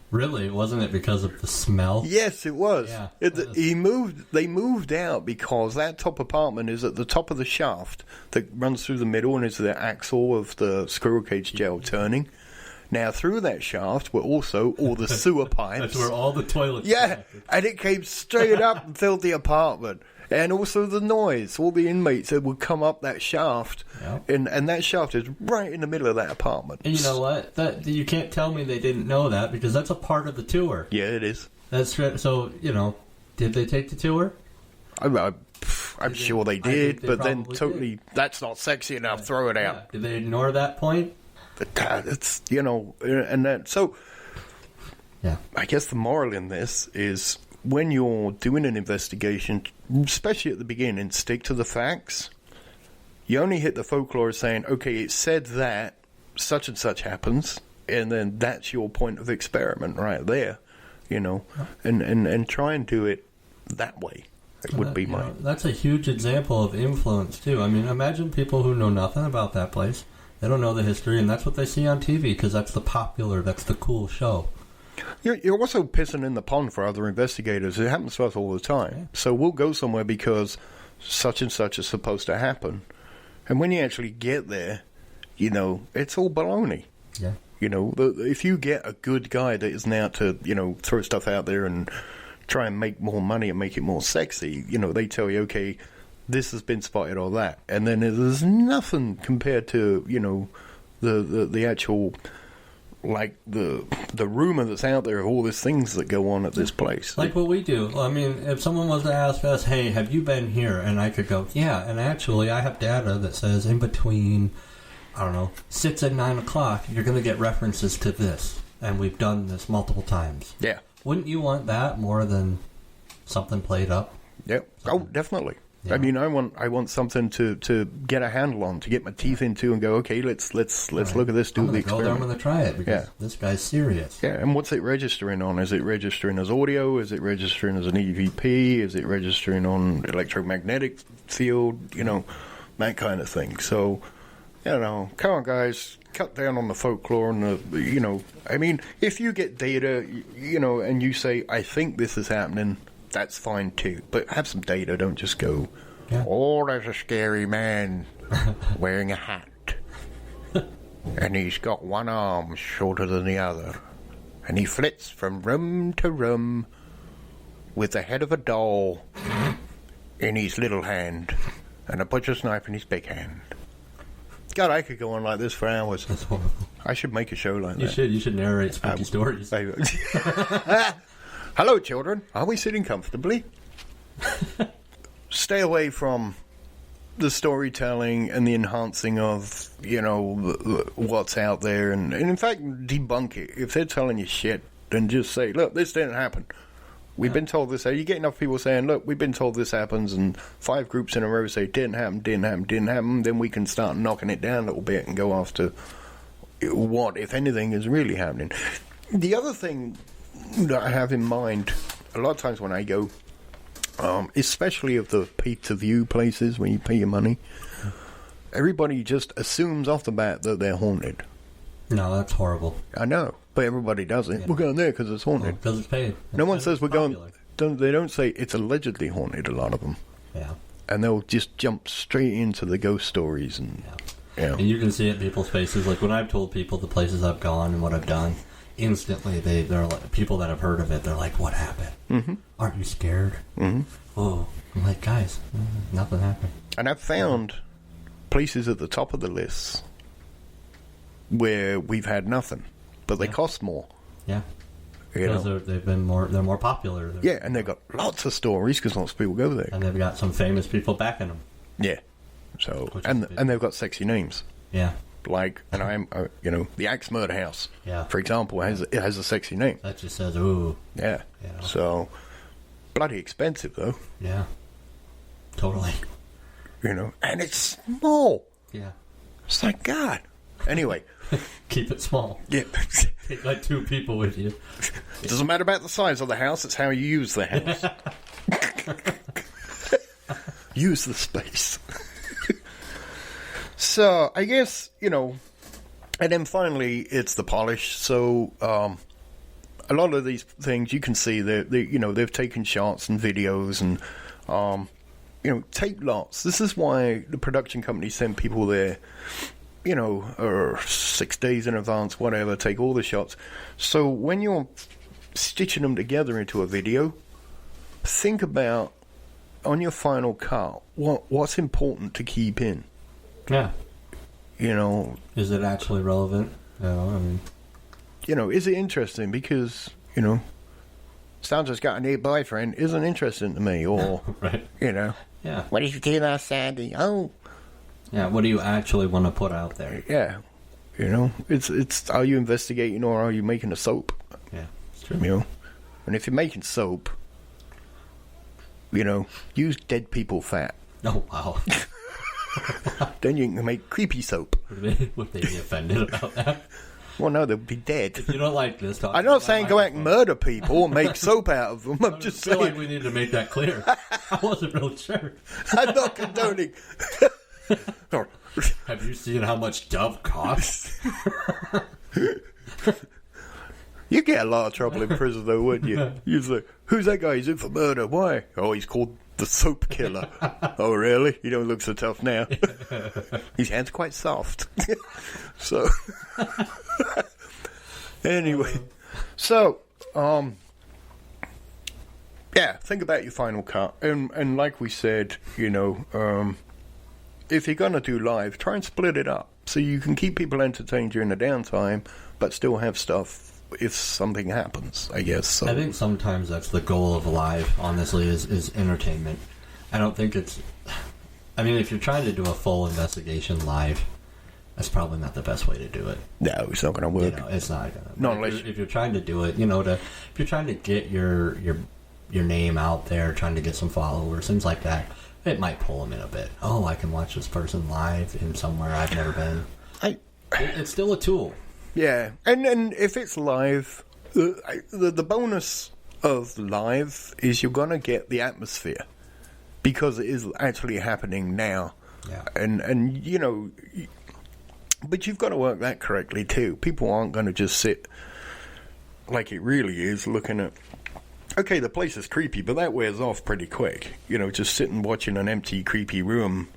Really? Wasn't it because of the smell? Yes, it was. Yeah. They moved out because that top apartment is at the top of the shaft that runs through the middle and is the axle of the squirrel cage jail turning. Now, through that shaft were also all the sewer pipes. That's where all the toilets and it came straight up and filled the apartment. And also the noise. All the inmates that would come up that shaft, and that shaft is right in the middle of that apartment. And you know what? You can't tell me they didn't know that, because that's a part of the tour. Yeah, it is. That's so, you know, did they take the tour? I'm sure they did, but then totally, that's not sexy enough, throw it out. Did they ignore that point? But it's, you know, and that, so, I guess the moral in this is... when you're doing an investigation, especially at the beginning, stick to the facts. You only hit the folklore saying, okay, it said that such and such happens, and then that's your point of experiment right there, you know, and try and do it that way. It would be my... That's a huge example of influence, too. I mean, imagine people who know nothing about that place. They don't know the history, and that's what they see on TV, because that's that's the cool show. You're also pissing in the pond for other investigators. It happens to us all the time. Yeah. So we'll go somewhere because such and such is supposed to happen. And when you actually get there, you know, it's all baloney. Yeah. You know, if you get a good guy that isn't out to, you know, throw stuff out there and try and make more money and make it more sexy, you know, they tell you, okay, this has been spotted or that. And then there's nothing compared to, you know, the actual... like the rumor that's out there of all these things that go on at this place. Like what we do. I mean, if someone was to ask us, hey, have you been here? And I could go, yeah, and actually I have data that says in between, I don't know, 6 and 9 o'clock, you're going to get references to this. And we've done this multiple times. Yeah. Wouldn't you want that more than something played up? Yep. Oh, definitely. Yeah. I mean, I want something to get a handle on, to get my teeth into and go, okay, let's look at this, do the experiment. I'm going to try it because this guy's serious. Yeah, and what's it registering on? Is it registering as audio? Is it registering as an EVP? Is it registering on electromagnetic field? You know, that kind of thing. So, you know, come on, guys, cut down on the folklore and the, you know, I mean, if you get data, you know, and you say, I think this is happening, that's fine too. But have some data, don't just go, oh, there's a scary man wearing a hat. And he's got one arm shorter than the other. And he flits from room to room with the head of a doll in his little hand and a butcher's knife in his big hand. God, I could go on like this for hours. That's horrible. I should make a show like that. You should narrate spooky stories. Hello, children. Are we sitting comfortably? Stay away from the storytelling and the enhancing of, what's out there. And in fact, debunk it. If they're telling you shit, then just say, look, this didn't happen. We've been told this. You get enough people saying, look, we've been told this happens, and 5 groups in a row say, didn't happen, then we can start knocking it down a little bit and go after what, if anything, is really happening. The other thing that I have in mind, a lot of times when I go, especially of the pay-to-view places where you pay your money, everybody just assumes off the bat that they're haunted. No, that's horrible. I know, but everybody does it. Yeah. We're going there because it's haunted. Because it's paid. No one says we're popular. They don't say it's allegedly haunted, a lot of them. Yeah. And they'll just jump straight into the ghost stories. And, And you can see it in people's faces. Like when I've told people the places I've gone and what I've done, instantly they're like, people that have heard of it, they're like, what happened? Mm-hmm. Aren't you scared? Mm-hmm. Oh, I'm like, guys, nothing happened. And I've found places at the top of the list where we've had nothing, but they cost more. Yeah. Because they're more popular. And they've got lots of stories because lots of people go there. And they've got some famous people backing them. Yeah. So and they've got sexy names. Yeah. Like, and I'm, the Axe Murder House, yeah, for example, has a sexy name. That just says, ooh. Yeah. So, bloody expensive, though. Yeah. Totally. And it's small. Yeah. It's like, God. Anyway. Keep it small. Yeah. Take like 2 people with you. It doesn't matter about the size of the house, it's how you use the house. Use the space. So, I guess, and then finally, it's the polish. So, a lot of these things, you can see they've taken shots and videos and, tape lots. This is why the production company send people there, 6 days in advance, whatever, take all the shots. So, when you're stitching them together into a video, think about, on your final cut, what's important to keep in. Yeah. Is it actually relevant? Is it interesting? Because, Sandra's got a new boyfriend isn't interesting to me. Or, right. Yeah. What did you do last Sandy? Oh. Yeah, what do you actually want to put out there? Yeah. It's are you investigating or are you making a soap? Yeah, it's true. And if you're making soap, use dead people fat. Oh, wow. Then you can make creepy soap. Would they be offended about that? Well, no, they'll be dead. If you don't like this, I'm not saying go out and murder people and make soap out of them. I'm just saying. I feel like we need to make that clear. I wasn't real sure. I'm not condoning. Have you seen how much Dove costs? You'd get a lot of trouble in prison, though, wouldn't you? You'd say, who's that guy? He's in for murder. Why? Oh, he's called the Soap Killer. Oh, really? You don't look so tough now. His hand's quite soft. So, anyway. So, think about your final cut. And like we said, if you're going to do live, try and split it up so you can keep people entertained during the downtime, but still have stuff if something happens, I guess. So. I think sometimes that's the goal of live, honestly, is entertainment. I don't think it's... I mean, if you're trying to do a full investigation live, that's probably not the best way to do it. No, it's not going to work. It's not going to. Not unless... If you're trying to do it, if you're trying to get your name out there, trying to get some followers, things like that, it might pull them in a bit. Oh, I can watch this person live in somewhere I've never been. It's still a tool. Yeah, and if it's live, the bonus of live is you're going to get the atmosphere because it is actually happening now. Yeah. And but you've got to work that correctly too. People aren't going to just sit like it really is looking at, okay, the place is creepy, but that wears off pretty quick. Just sitting watching an empty, creepy room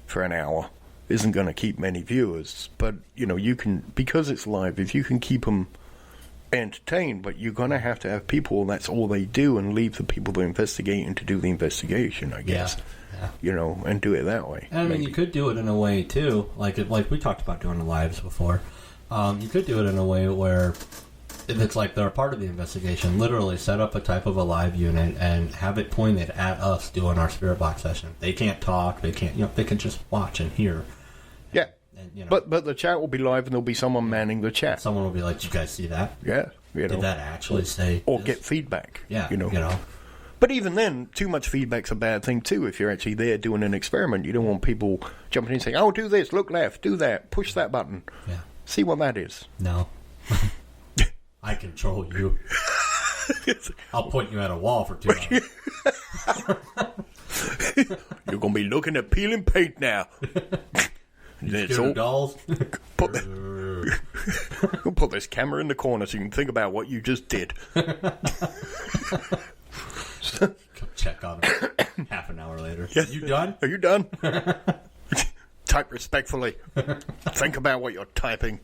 for an hour isn't going to keep many viewers, but you can, because it's live, if you can keep them entertained, but you're going to have people that's all they do, and leave the people that are investigating to do the investigation, I guess. Yeah. And do it that way. And I mean, you could do it in a way too, like we talked about doing the lives before. You could do it in a way where it's like they're a part of the investigation. Literally set up a type of a live unit and have it pointed at us doing our spirit box session. They can't talk. They can't. They can just watch and hear. Yeah. And, but the chat will be live, and there'll be someone manning the chat. Someone will be like, "Did you guys see that? Yeah. Did that actually say?" Or this? get feedback. Yeah. But even then, too much feedback's a bad thing too. If you're actually there doing an experiment, you don't want people jumping in and saying, "Oh, do this, look left, do that, push that button, see what that is." No, I control you. I'll point you at a wall for 2 hours. You're gonna be looking at peeling paint now. It's all dolls. Put this camera in the corner so you can think about what you just did. Come check on him half an hour later. Yes. You done? Are you done? Type respectfully. Think about what you're typing.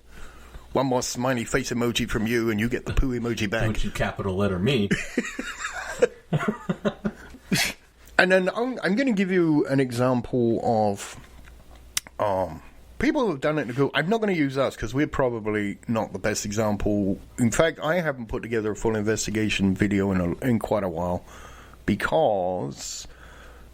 One more smiley face emoji from you, and you get the poo emoji back. Don't you capital letter me. And then I'm going to give you an example of people who have done it in the group. I'm not going to use us because we're probably not the best example. In fact, I haven't put together a full investigation video in quite a while because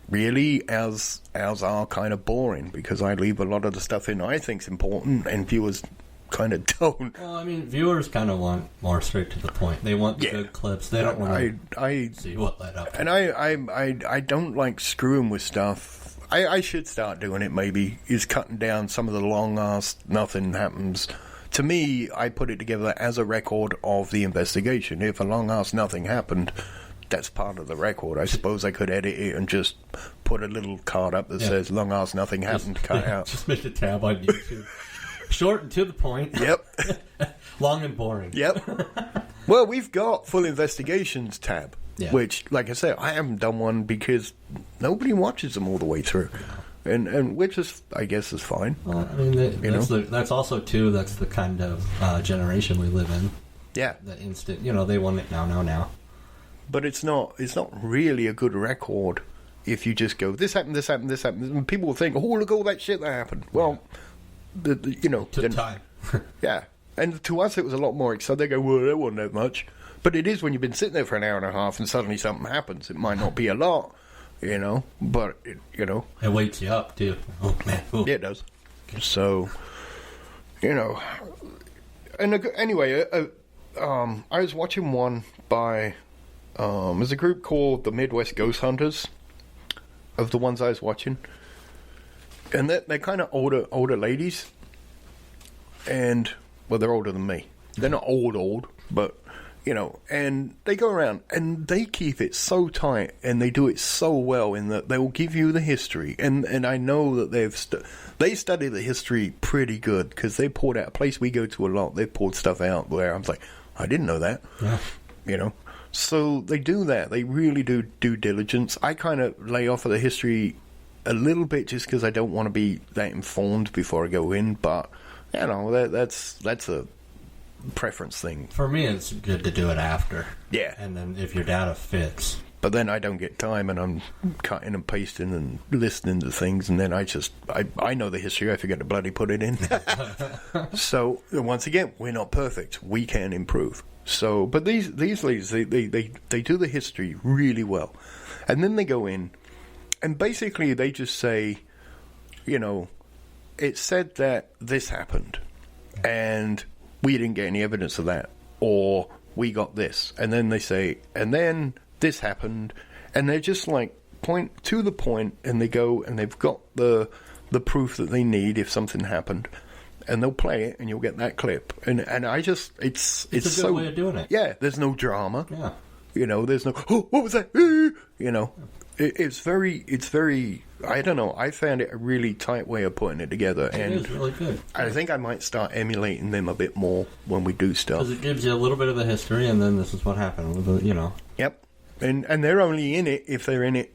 really ours are kind of boring because I leave a lot of the stuff in I think's important and viewers kind of don't. Well, I mean, viewers kind of want more straight to the point. They want the good clips. They don't want to see what led up. And I don't like screwing with stuff. I should start doing it, maybe, is cutting down some of the long-ass nothing happens. To me, I put it together as a record of the investigation. If a long-ass nothing happened, that's part of the record. I suppose I could edit it and just put a little card up that says long-ass nothing happened, cut out. Just make a tab on YouTube. Short and to the point. Yep. Long and boring. Yep. Well, we've got full investigations tab. Yeah. Which, like I said, I haven't done one because nobody watches them all the way through, and which is, I guess, is fine. Well, I mean, that's also too. That's the kind of generation we live in. Yeah. The instant, they want it now. But it's not really a good record if you just go, this happened, and people will think, oh, look at all that shit that happened. Well, took time. Yeah, and to us it was a lot more exciting. They go, well, that wasn't that much. But it is when you've been sitting there for an hour and a half and suddenly something happens. It might not be a lot, but, It wakes you up, too. Oh, man. Ooh. Yeah, it does. So, And anyway, I was watching one by... there's a group called the Midwest Ghost Hunters, of the ones I was watching. And they're kind of older ladies. And, well, they're older than me. They're not old, but... and they go around and they keep it so tight and they do it so well in that they will give you the history. And I know that they study the history pretty good because they poured out a place we go to a lot. They poured stuff out where I was like, I didn't know that. Yeah. So they do that. They really do due diligence. I kind of lay off of the history a little bit just because I don't want to be that informed before I go in. But, that's a preference thing. For me, it's good to do it after. Yeah. And then if your data fits. But then I don't get time and I'm cutting and pasting and listening to things and then I know the history, I forget to bloody put it in. So, once again, we're not perfect. We can improve. So, but these ladies, they do the history really well. And then they go in and basically they just say, it said that this happened and we didn't get any evidence of that, or we got this. And then they say, and then this happened, and they're just like point to the point, and they go, and they've got the proof that they need if something happened, and they'll play it, and you'll get that clip. And I just, it's a good so, way of doing it. Yeah, there's no drama. Yeah. There's no, oh, what was that? It's very, I don't know, I found it a really tight way of putting it together. It is really good. I think I might start emulating them a bit more when we do stuff. Because it gives you a little bit of the history, and then this is what happened, Yep. And they're only in it if they're in it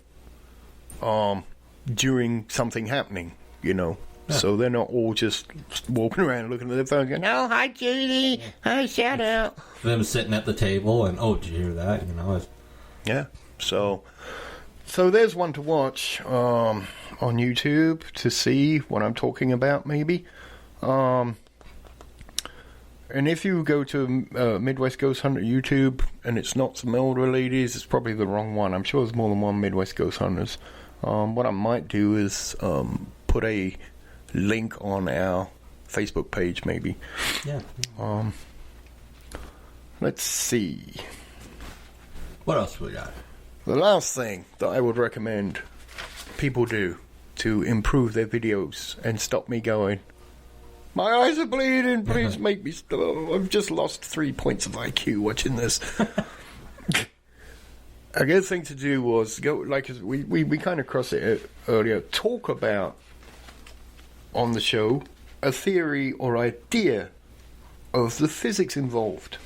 during something happening, Yeah. So they're not all just walking around looking at their phone going, oh, hi, Judy. Hi, shout out. Them sitting at the table and, oh, did you hear that? Yeah. So there's one to watch on YouTube to see what I'm talking about, maybe. And if you go to Midwest Ghost Hunter YouTube and it's not some older ladies, it's probably the wrong one. I'm sure there's more than one Midwest Ghost Hunters. What I might do is put a link on our Facebook page, maybe. Yeah. Let's see. What else we got? The last thing that I would recommend people do to improve their videos and stop me going, my eyes are bleeding, please make me stop. I've just lost 3 points of IQ watching this. A good thing to do was go, like we kind of crossed it earlier, talk about on the show a theory or idea of the physics involved,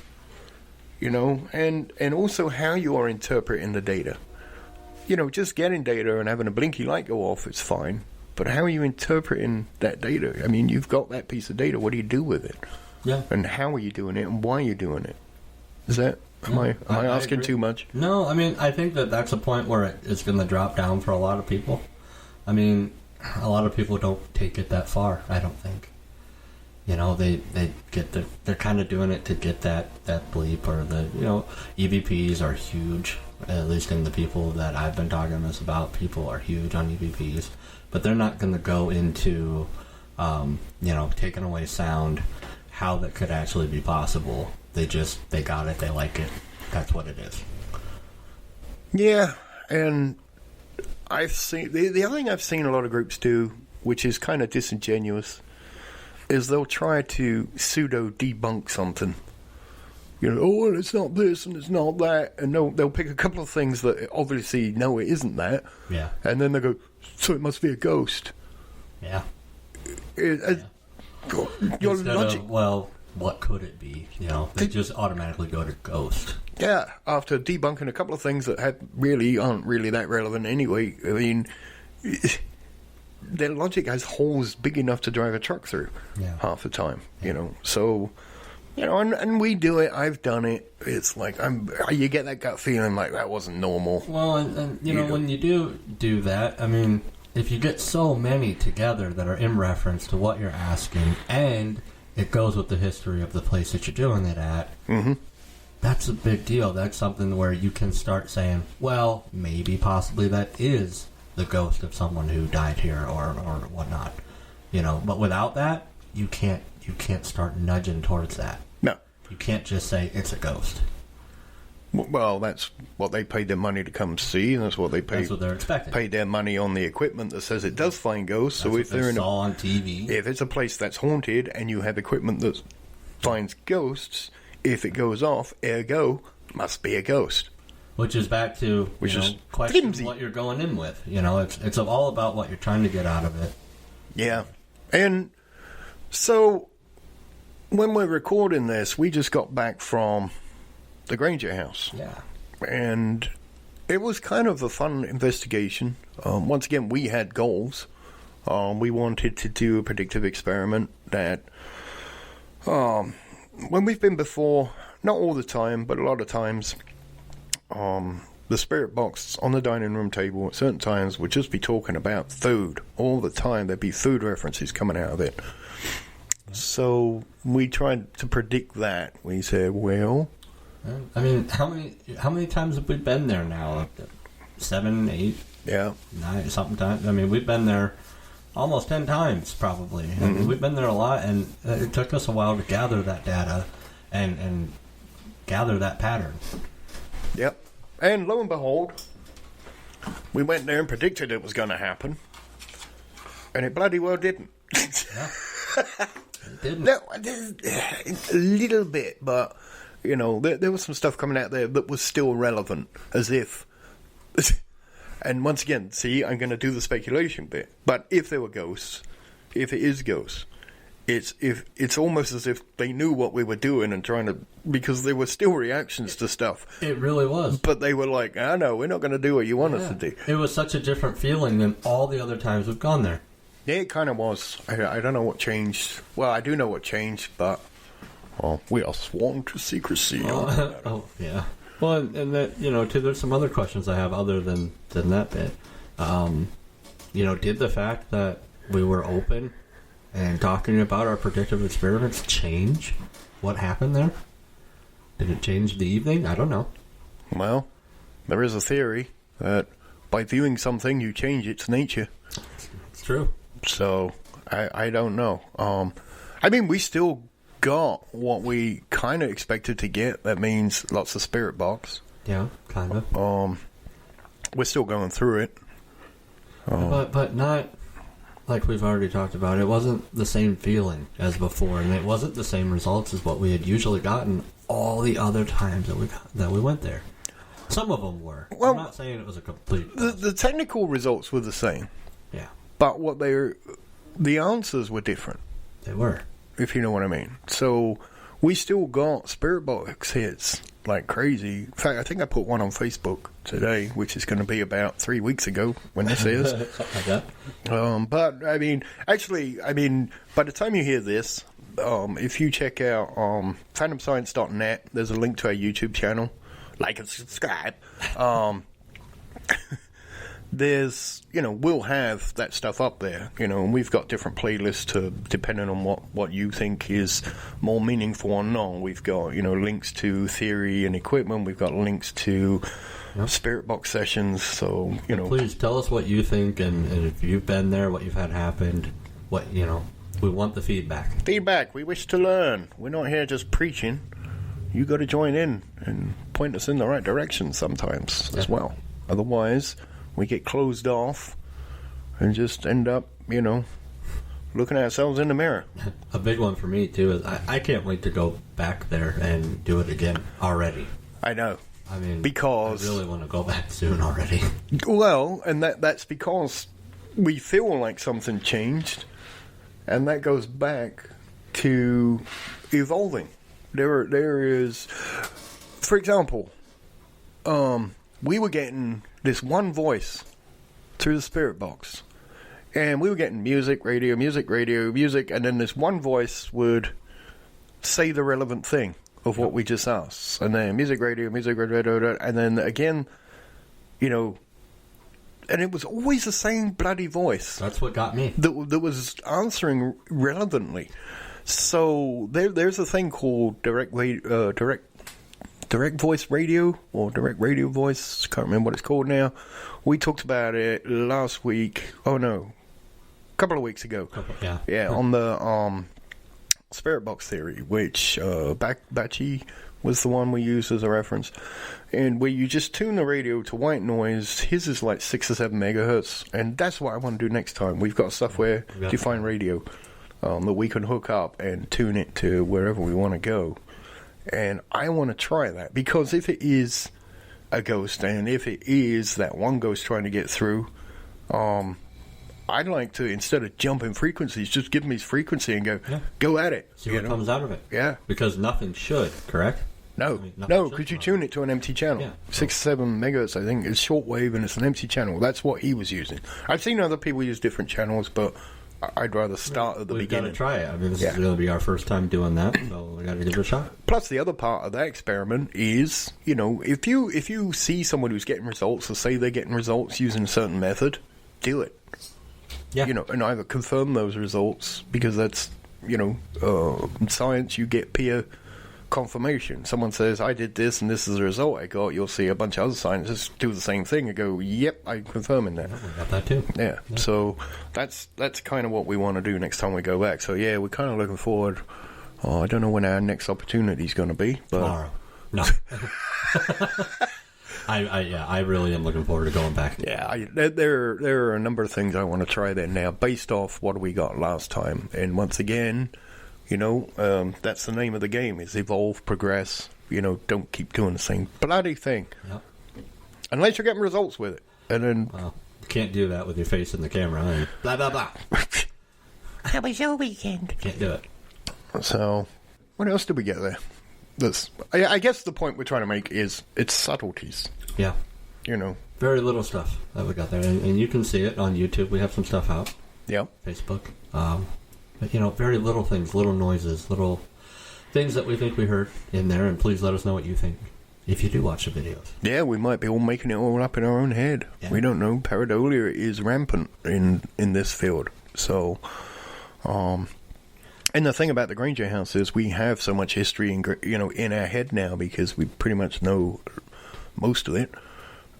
you know, and also how you are interpreting the data. You know, just getting data and having a blinky light go off is fine, but how are you interpreting that data? I mean, you've got that piece of data, what do you do with it? Yeah. And how are you doing it, and why are you doing it? Is that... Am I asking too much? No, I mean, I think that's a point where it's going to drop down for a lot of people. I mean, a lot of people don't take it that far, I don't think. You know, they're kind of doing it to get that bleep or EVPs are huge, at least in the people that I've been talking to this about. People are huge on EVPs, but they're not going to go into, taking away sound, how that could actually be possible. They got it, they like it. That's what it is. Yeah, and I've seen... The other thing I've seen a lot of groups do, which is kind of disingenuous, is they'll try to pseudo-debunk something. You know, well, it's not this and it's not that, and they'll pick a couple of things that obviously, no, it isn't that. Yeah. And then they go, so it must be a ghost. Yeah. Your logic... what could it be? You know, they just automatically go to ghost. Yeah, after debunking a couple of things that aren't really that relevant anyway. I mean, their logic has holes big enough to drive a truck through half the time. Yeah. You know, so and we do it. I've done it. It's like you get that gut feeling like that wasn't normal. Well, and when you do that, I mean, if you get so many together that are in reference to what you're asking and it goes with the history of the place that you're doing it at. Mm-hmm. That's a big deal. That's something where you can start saying, well, maybe possibly that is the ghost of someone who died here or whatnot. You know, but without that, you can't start nudging towards that. No. You can't just say it's a ghost. Well, that's what they paid their money to come see, and that's what they paid. That's what they're expecting. Paid their money on the equipment that says it does find ghosts. That's so if they're on TV, if it's a place that's haunted and you have equipment that finds ghosts, if it goes off, ergo must be a ghost. Which is back to question what you're going in with. You know, it's all about what you're trying to get out of it. Yeah, and so when we're recording this, we just got back from the Granger house. Yeah. And it was kind of a fun investigation. Once again, we had goals. We wanted to do a predictive experiment that, when we've been before, not all the time, but a lot of times, the spirit box on the dining room table at certain times would just be talking about food. All the time, there'd be food references coming out of it. So we tried to predict that. We said, well... I mean, how many times have we been there now? Like 7, 8, 9, something times. I mean, we've been there almost 10 times, probably. Mm-hmm. I mean, we've been there a lot, and it took us a while to gather that data and gather that pattern. Yep. And lo and behold, we went there and predicted it was going to happen, and it bloody well didn't. Yeah. It didn't. No, a little bit, but... You know, there was some stuff coming out there that was still relevant, as if... And once again, see, I'm going to do the speculation bit. But if there were ghosts, if it is ghosts, it's almost as if they knew what we were doing and trying to... Because there were still reactions to stuff. It really was. But they were like, no, we're not going to do what you want us to do. It was such a different feeling than all the other times we've gone there. Yeah, it kind of was. I don't know what changed. Well, I do know what changed, but... Well, we are sworn to secrecy. Yeah. Well, and that, too, there's some other questions I have other than that bit. Did the fact that we were open and talking about our predictive experiments change what happened there? Did it change the evening? I don't know. Well, there is a theory that by viewing something, you change its nature. It's true. So, I don't know. I mean, we still got what we kind of expected to get. That means lots of spirit box. Yeah, kind of. We're still going through it. But not like we've already talked about. It wasn't the same feeling as before, and it wasn't the same results as what we had usually gotten all the other times that we went there. Some of them were. Well, I'm not saying it was a complete... The technical results were the same. Yeah. But the answers were different. They were. If you know what I mean. So, we still got spirit box hits like crazy. In fact, I think I put one on Facebook today, which is going to be about 3 weeks ago when this is. Something like that. But, I mean, by the time you hear this, if you check out phantomscience.net, there's a link to our YouTube channel. Like and subscribe. There's, we'll have that stuff up there, and we've got different playlists depending on what you think is more meaningful or not. We've got, links to theory and equipment. We've got links to spirit box sessions. So, Please tell us what you think, and if you've been there, what you've had happened, we want the feedback. Feedback. We wish to learn. We're not here just preaching. You got to join in and point us in the right direction sometimes as well. Otherwise, we get closed off and just end up, looking at ourselves in the mirror. A big one for me, too, is I can't wait to go back there and do it again already. I know. I mean, because I really want to go back soon already. Well, and that's because we feel like something changed, and that goes back to evolving. There is, for example, we were getting this one voice through the spirit box, and we were getting music, radio, and then this one voice would say the relevant thing of what we just asked, and then music, radio, and then again, and it was always the same bloody voice. That's what got me. That was answering relevantly. So there's a thing called direct voice radio or direct radio voice. Can't remember what it's called now. We talked about it last week. Oh no, a couple of weeks ago. Yeah, on the spirit box theory, which Bachi was the one we used as a reference, and where you just tune the radio to white noise. His is like 6 or 7 megahertz, and that's what I want to do next time. We've got software defined radio. That we can hook up and tune it to wherever we want to go. And I want to try that, because if it is a ghost, and if it is that one ghost trying to get through, I'd like to, instead of jumping frequencies, just give him his frequency and go at it. See what comes out of it. Yeah. Because nothing should, correct? No, because you tune it to an empty channel. Yeah. 6 or 7 megahertz, I think, is shortwave, and it's an empty channel. That's what he was using. I've seen other people use different channels, but I'd rather start at the beginning. We've got to try it. I mean, this is going to be our first time doing that, so we got to give it a shot. Plus, the other part of that experiment is, if you see someone who's getting results, or say they're getting results using a certain method, do it. Yeah. And either confirm those results, because that's, in science you get peer confirmation. Someone says, I did this and this is the result I got. You'll see a bunch of other scientists do the same thing and go, yep, I'm confirming that. Yeah, we got that too. Yeah. So that's kind of what we want to do next time we go back. So yeah, we're kind of looking forward. I don't know when our next opportunity is going to be, but tomorrow. No. I really am looking forward to going back. Yeah, there are a number of things I want to try there now, based off what we got last time. And once again, that's the name of the game: is evolve, progress. Don't keep doing the same bloody thing. Yep. Unless you're getting results with it, and then you can't do that with your face in the camera. And blah blah blah. How was your weekend? Can't do it. So, what else did we get there? I guess the point we're trying to make is it's subtleties. Yeah. Very little stuff that we got there. And you can see it on YouTube. We have some stuff out. Yeah. Facebook. But, very little things, little noises, little things that we think we heard in there. And please let us know what you think if you do watch the videos. Yeah, we might be all making it all up in our own head. Yeah. We don't know. Pareidolia is rampant in this field. So, And the thing about the Granger house is we have so much history in our head now because we pretty much know most of it,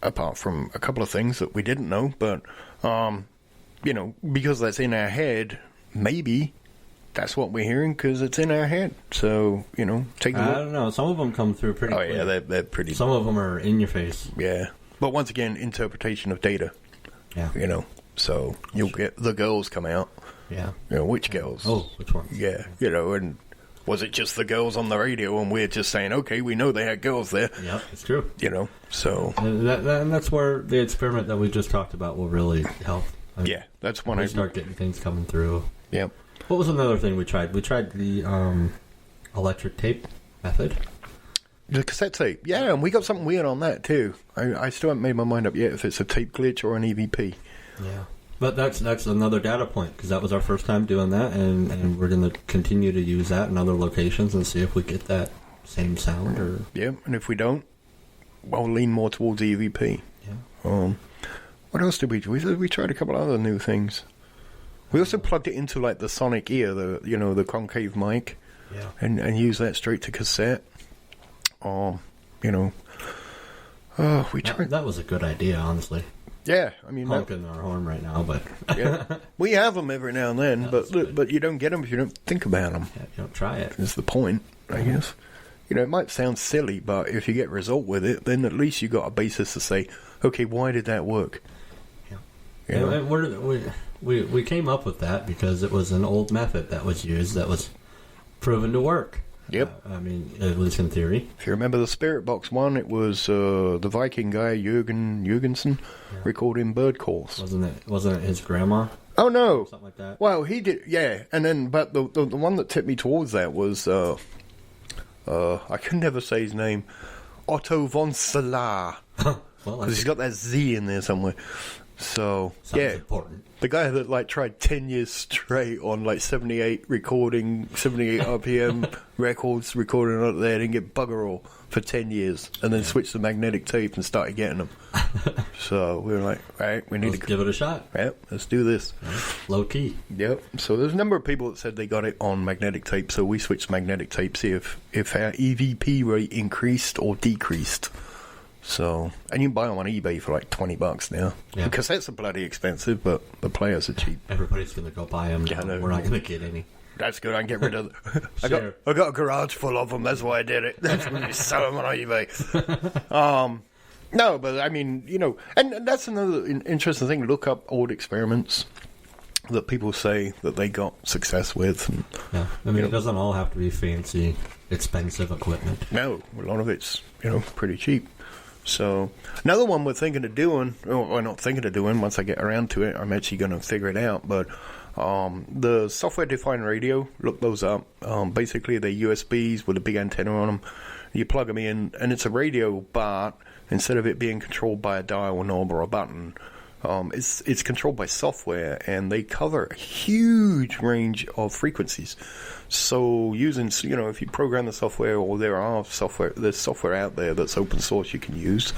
apart from a couple of things that we didn't know. But, because that's in our head, maybe that's what we're hearing because it's in our head. So, take a look. I don't know. Some of them come through pretty quick. Yeah, they're pretty... Some of them are in your face. Yeah. But once again, interpretation of data. Yeah. So you'll get the girls come out. Yeah. Which girls? Oh, which ones? Yeah. And was it just the girls on the radio and we're just saying, okay, we know they had girls there. Yeah, it's true. So... And that's where the experiment that we just talked about will really help. That's when I start getting things coming through. Yeah. What was another thing we tried? We tried the electric tape method. The cassette tape. Yeah, and we got something weird on that, too. I still haven't made my mind up yet if it's a tape glitch or an EVP. Yeah. But that's another data point, because that was our first time doing that, and we're going to continue to use that in other locations and see if we get that same sound. Or Yeah, and if we don't, I'll lean more towards EVP. Yeah. What else did we do? We tried a couple of other new things. We also plugged it into, like, the sonic ear, the concave mic, and use that straight to cassette. We tried... That was a good idea, honestly. Yeah, I mean... Honking our horn right now, but... Yeah. We have them every now and then, but you don't get them if you don't think about them. Yeah, you don't try it. That's the point, I guess. It might sound silly, but if you get a result with it, then at least you got a basis to say, okay, why did that work? Yeah. And we came up with that because it was an old method that was used that was proven to work. Yep. At least in theory. If you remember the Spirit Box one, it was the Viking guy, Jurgensen, recording bird calls. Wasn't it his grandma? Oh, no. Something like that? Well, he did, yeah. And then, but the one that tipped me towards that was, I can never say his name, Otto von Salar. Because he's got that Z in there somewhere. So, sounds important. The guy that tried 10 years straight on 78 RPM records recording out there, didn't get bugger all for 10 years, and then switched to magnetic tape and started getting them. So we were like, all right, we need to give it a shot. Yep, let's do this. Low key. Yep. So there's a number of people that said they got it on magnetic tape, so we switched to magnetic tape, see if our EVP rate increased or decreased. So, and you can buy them on eBay for $20 now. Yeah. The cassettes are bloody expensive, but the players are cheap. Everybody's going to go buy them. Yeah, we're not going to get any. That's good. I can get rid of them. I got a garage full of them. That's why I did it. That's when you sell them on eBay. No, but I mean, and that's another interesting thing. Look up old experiments that people say that they got success with. And, yeah, I mean, it doesn't all have to be fancy, expensive equipment. No, a lot of it's pretty cheap. So, another one we're thinking of doing, or not thinking of doing, once I get around to it, I'm actually going to figure it out, but the software-defined radio, look those up. Basically, they're USBs with a big antenna on them. You plug them in, and it's a radio, but instead of it being controlled by a dial, knob, or a button, it's controlled by software, and they cover a huge range of frequencies. So using, if you program the software, or there's software out there that's open source you can use,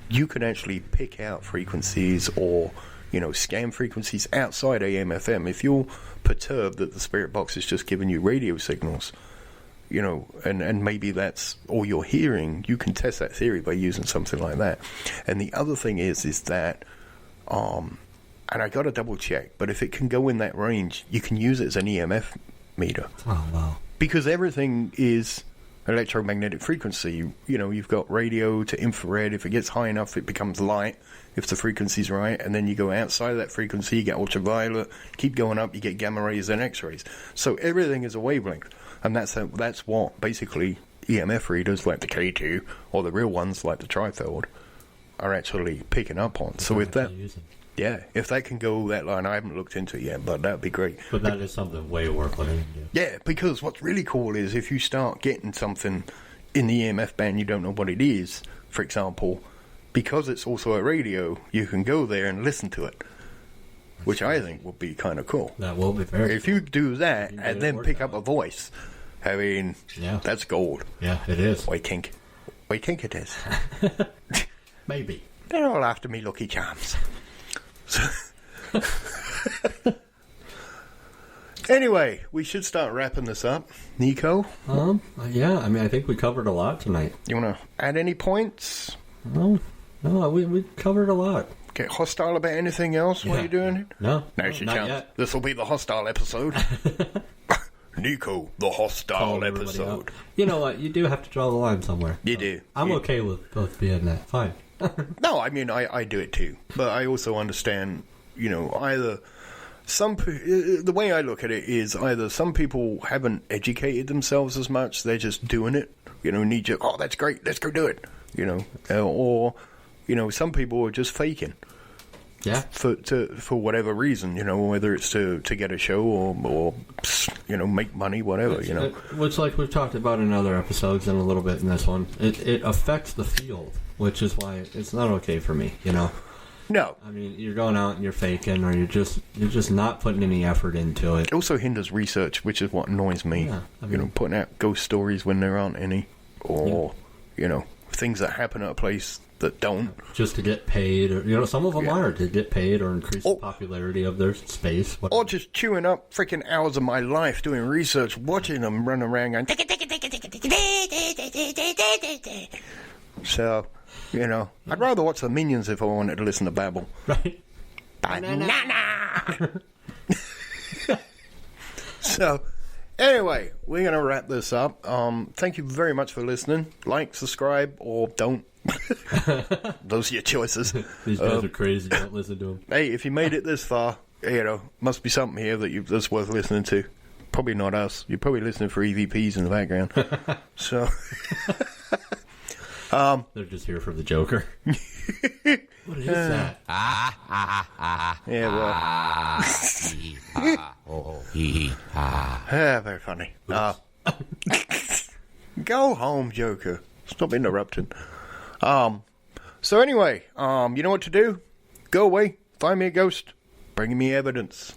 you can actually pick out frequencies or, scan frequencies outside AM, FM. If you're perturbed that the Spirit Box is just giving you radio signals, and maybe that's all you're hearing, you can test that theory by using something like that. And the other thing is that, and I got to double check, but if it can go in that range, you can use it as an EMF meter. Oh, wow. Because everything is electromagnetic frequency. You've got radio to infrared. If it gets high enough, it becomes light, if the frequency's right. And then you go outside of that frequency, you get ultraviolet. Keep going up, you get gamma rays and X-rays. So everything is a wavelength. And that's what, basically, EMF readers like the K2, or the real ones like the Trifeld, are actually picking up on. So if that... Yeah, if that can go that line, I haven't looked into it yet, but that'd be great. But that is something way worth looking into. Yeah, because what's really cool is if you start getting something in the EMF band you don't know what it is, for example, because it's also a radio, you can go there and listen to it, which I think would be kind of cool. That will be very If you do that and then pick up a voice, I mean, that's gold. Yeah, it is. I think it is. Maybe. They're all after me Lucky Charms. Anyway, we should start wrapping this up. Nico? Yeah, I mean, I think we covered a lot tonight. You want to add any points? No, we covered a lot. Get hostile about anything else while you're doing it? No, No, not yet. This will be the hostile episode. Nico, the hostile Calling everybody episode. out. You know what? You do have to draw the line somewhere. You do. I'm okay with both being that. Fine. No, I mean, I do it too. But I also understand, either the way I look at it is either some people haven't educated themselves as much, they're just doing it, knee jerk, oh, that's great, let's go do it, or, some people are just faking. Yeah. For whatever reason, whether it's to get a show or make money, whatever, Which, like we've talked about in other episodes and a little bit in this one, it affects the field, which is why it's not okay for me, No. I mean, you're going out and you're faking, or you're just not putting any effort into it. It also hinders research, which is what annoys me. Yeah, I mean, putting out ghost stories when there aren't any, or things that happen at a place that don't. Just to get paid, or some of them are to get paid or increase the popularity of their space. Whatever. Or just chewing up freaking hours of my life doing research, watching them run around going. So, I'd rather watch the Minions if I wanted to listen to babble. Right. Banana. So, anyway, we're going to wrap this up. Thank you very much for listening. Like, subscribe, or don't. Those are your choices. These guys are crazy. Don't listen to them. Hey, if you made it this far, must be something here that's worth listening to. Probably not us. You're probably listening for EVPs in the background. So, they're just here for the Joker. What is that? Yeah, well. Very funny. Go home, Joker. Stop interrupting. So anyway, you know what to do? Go away, find me a ghost, bring me evidence.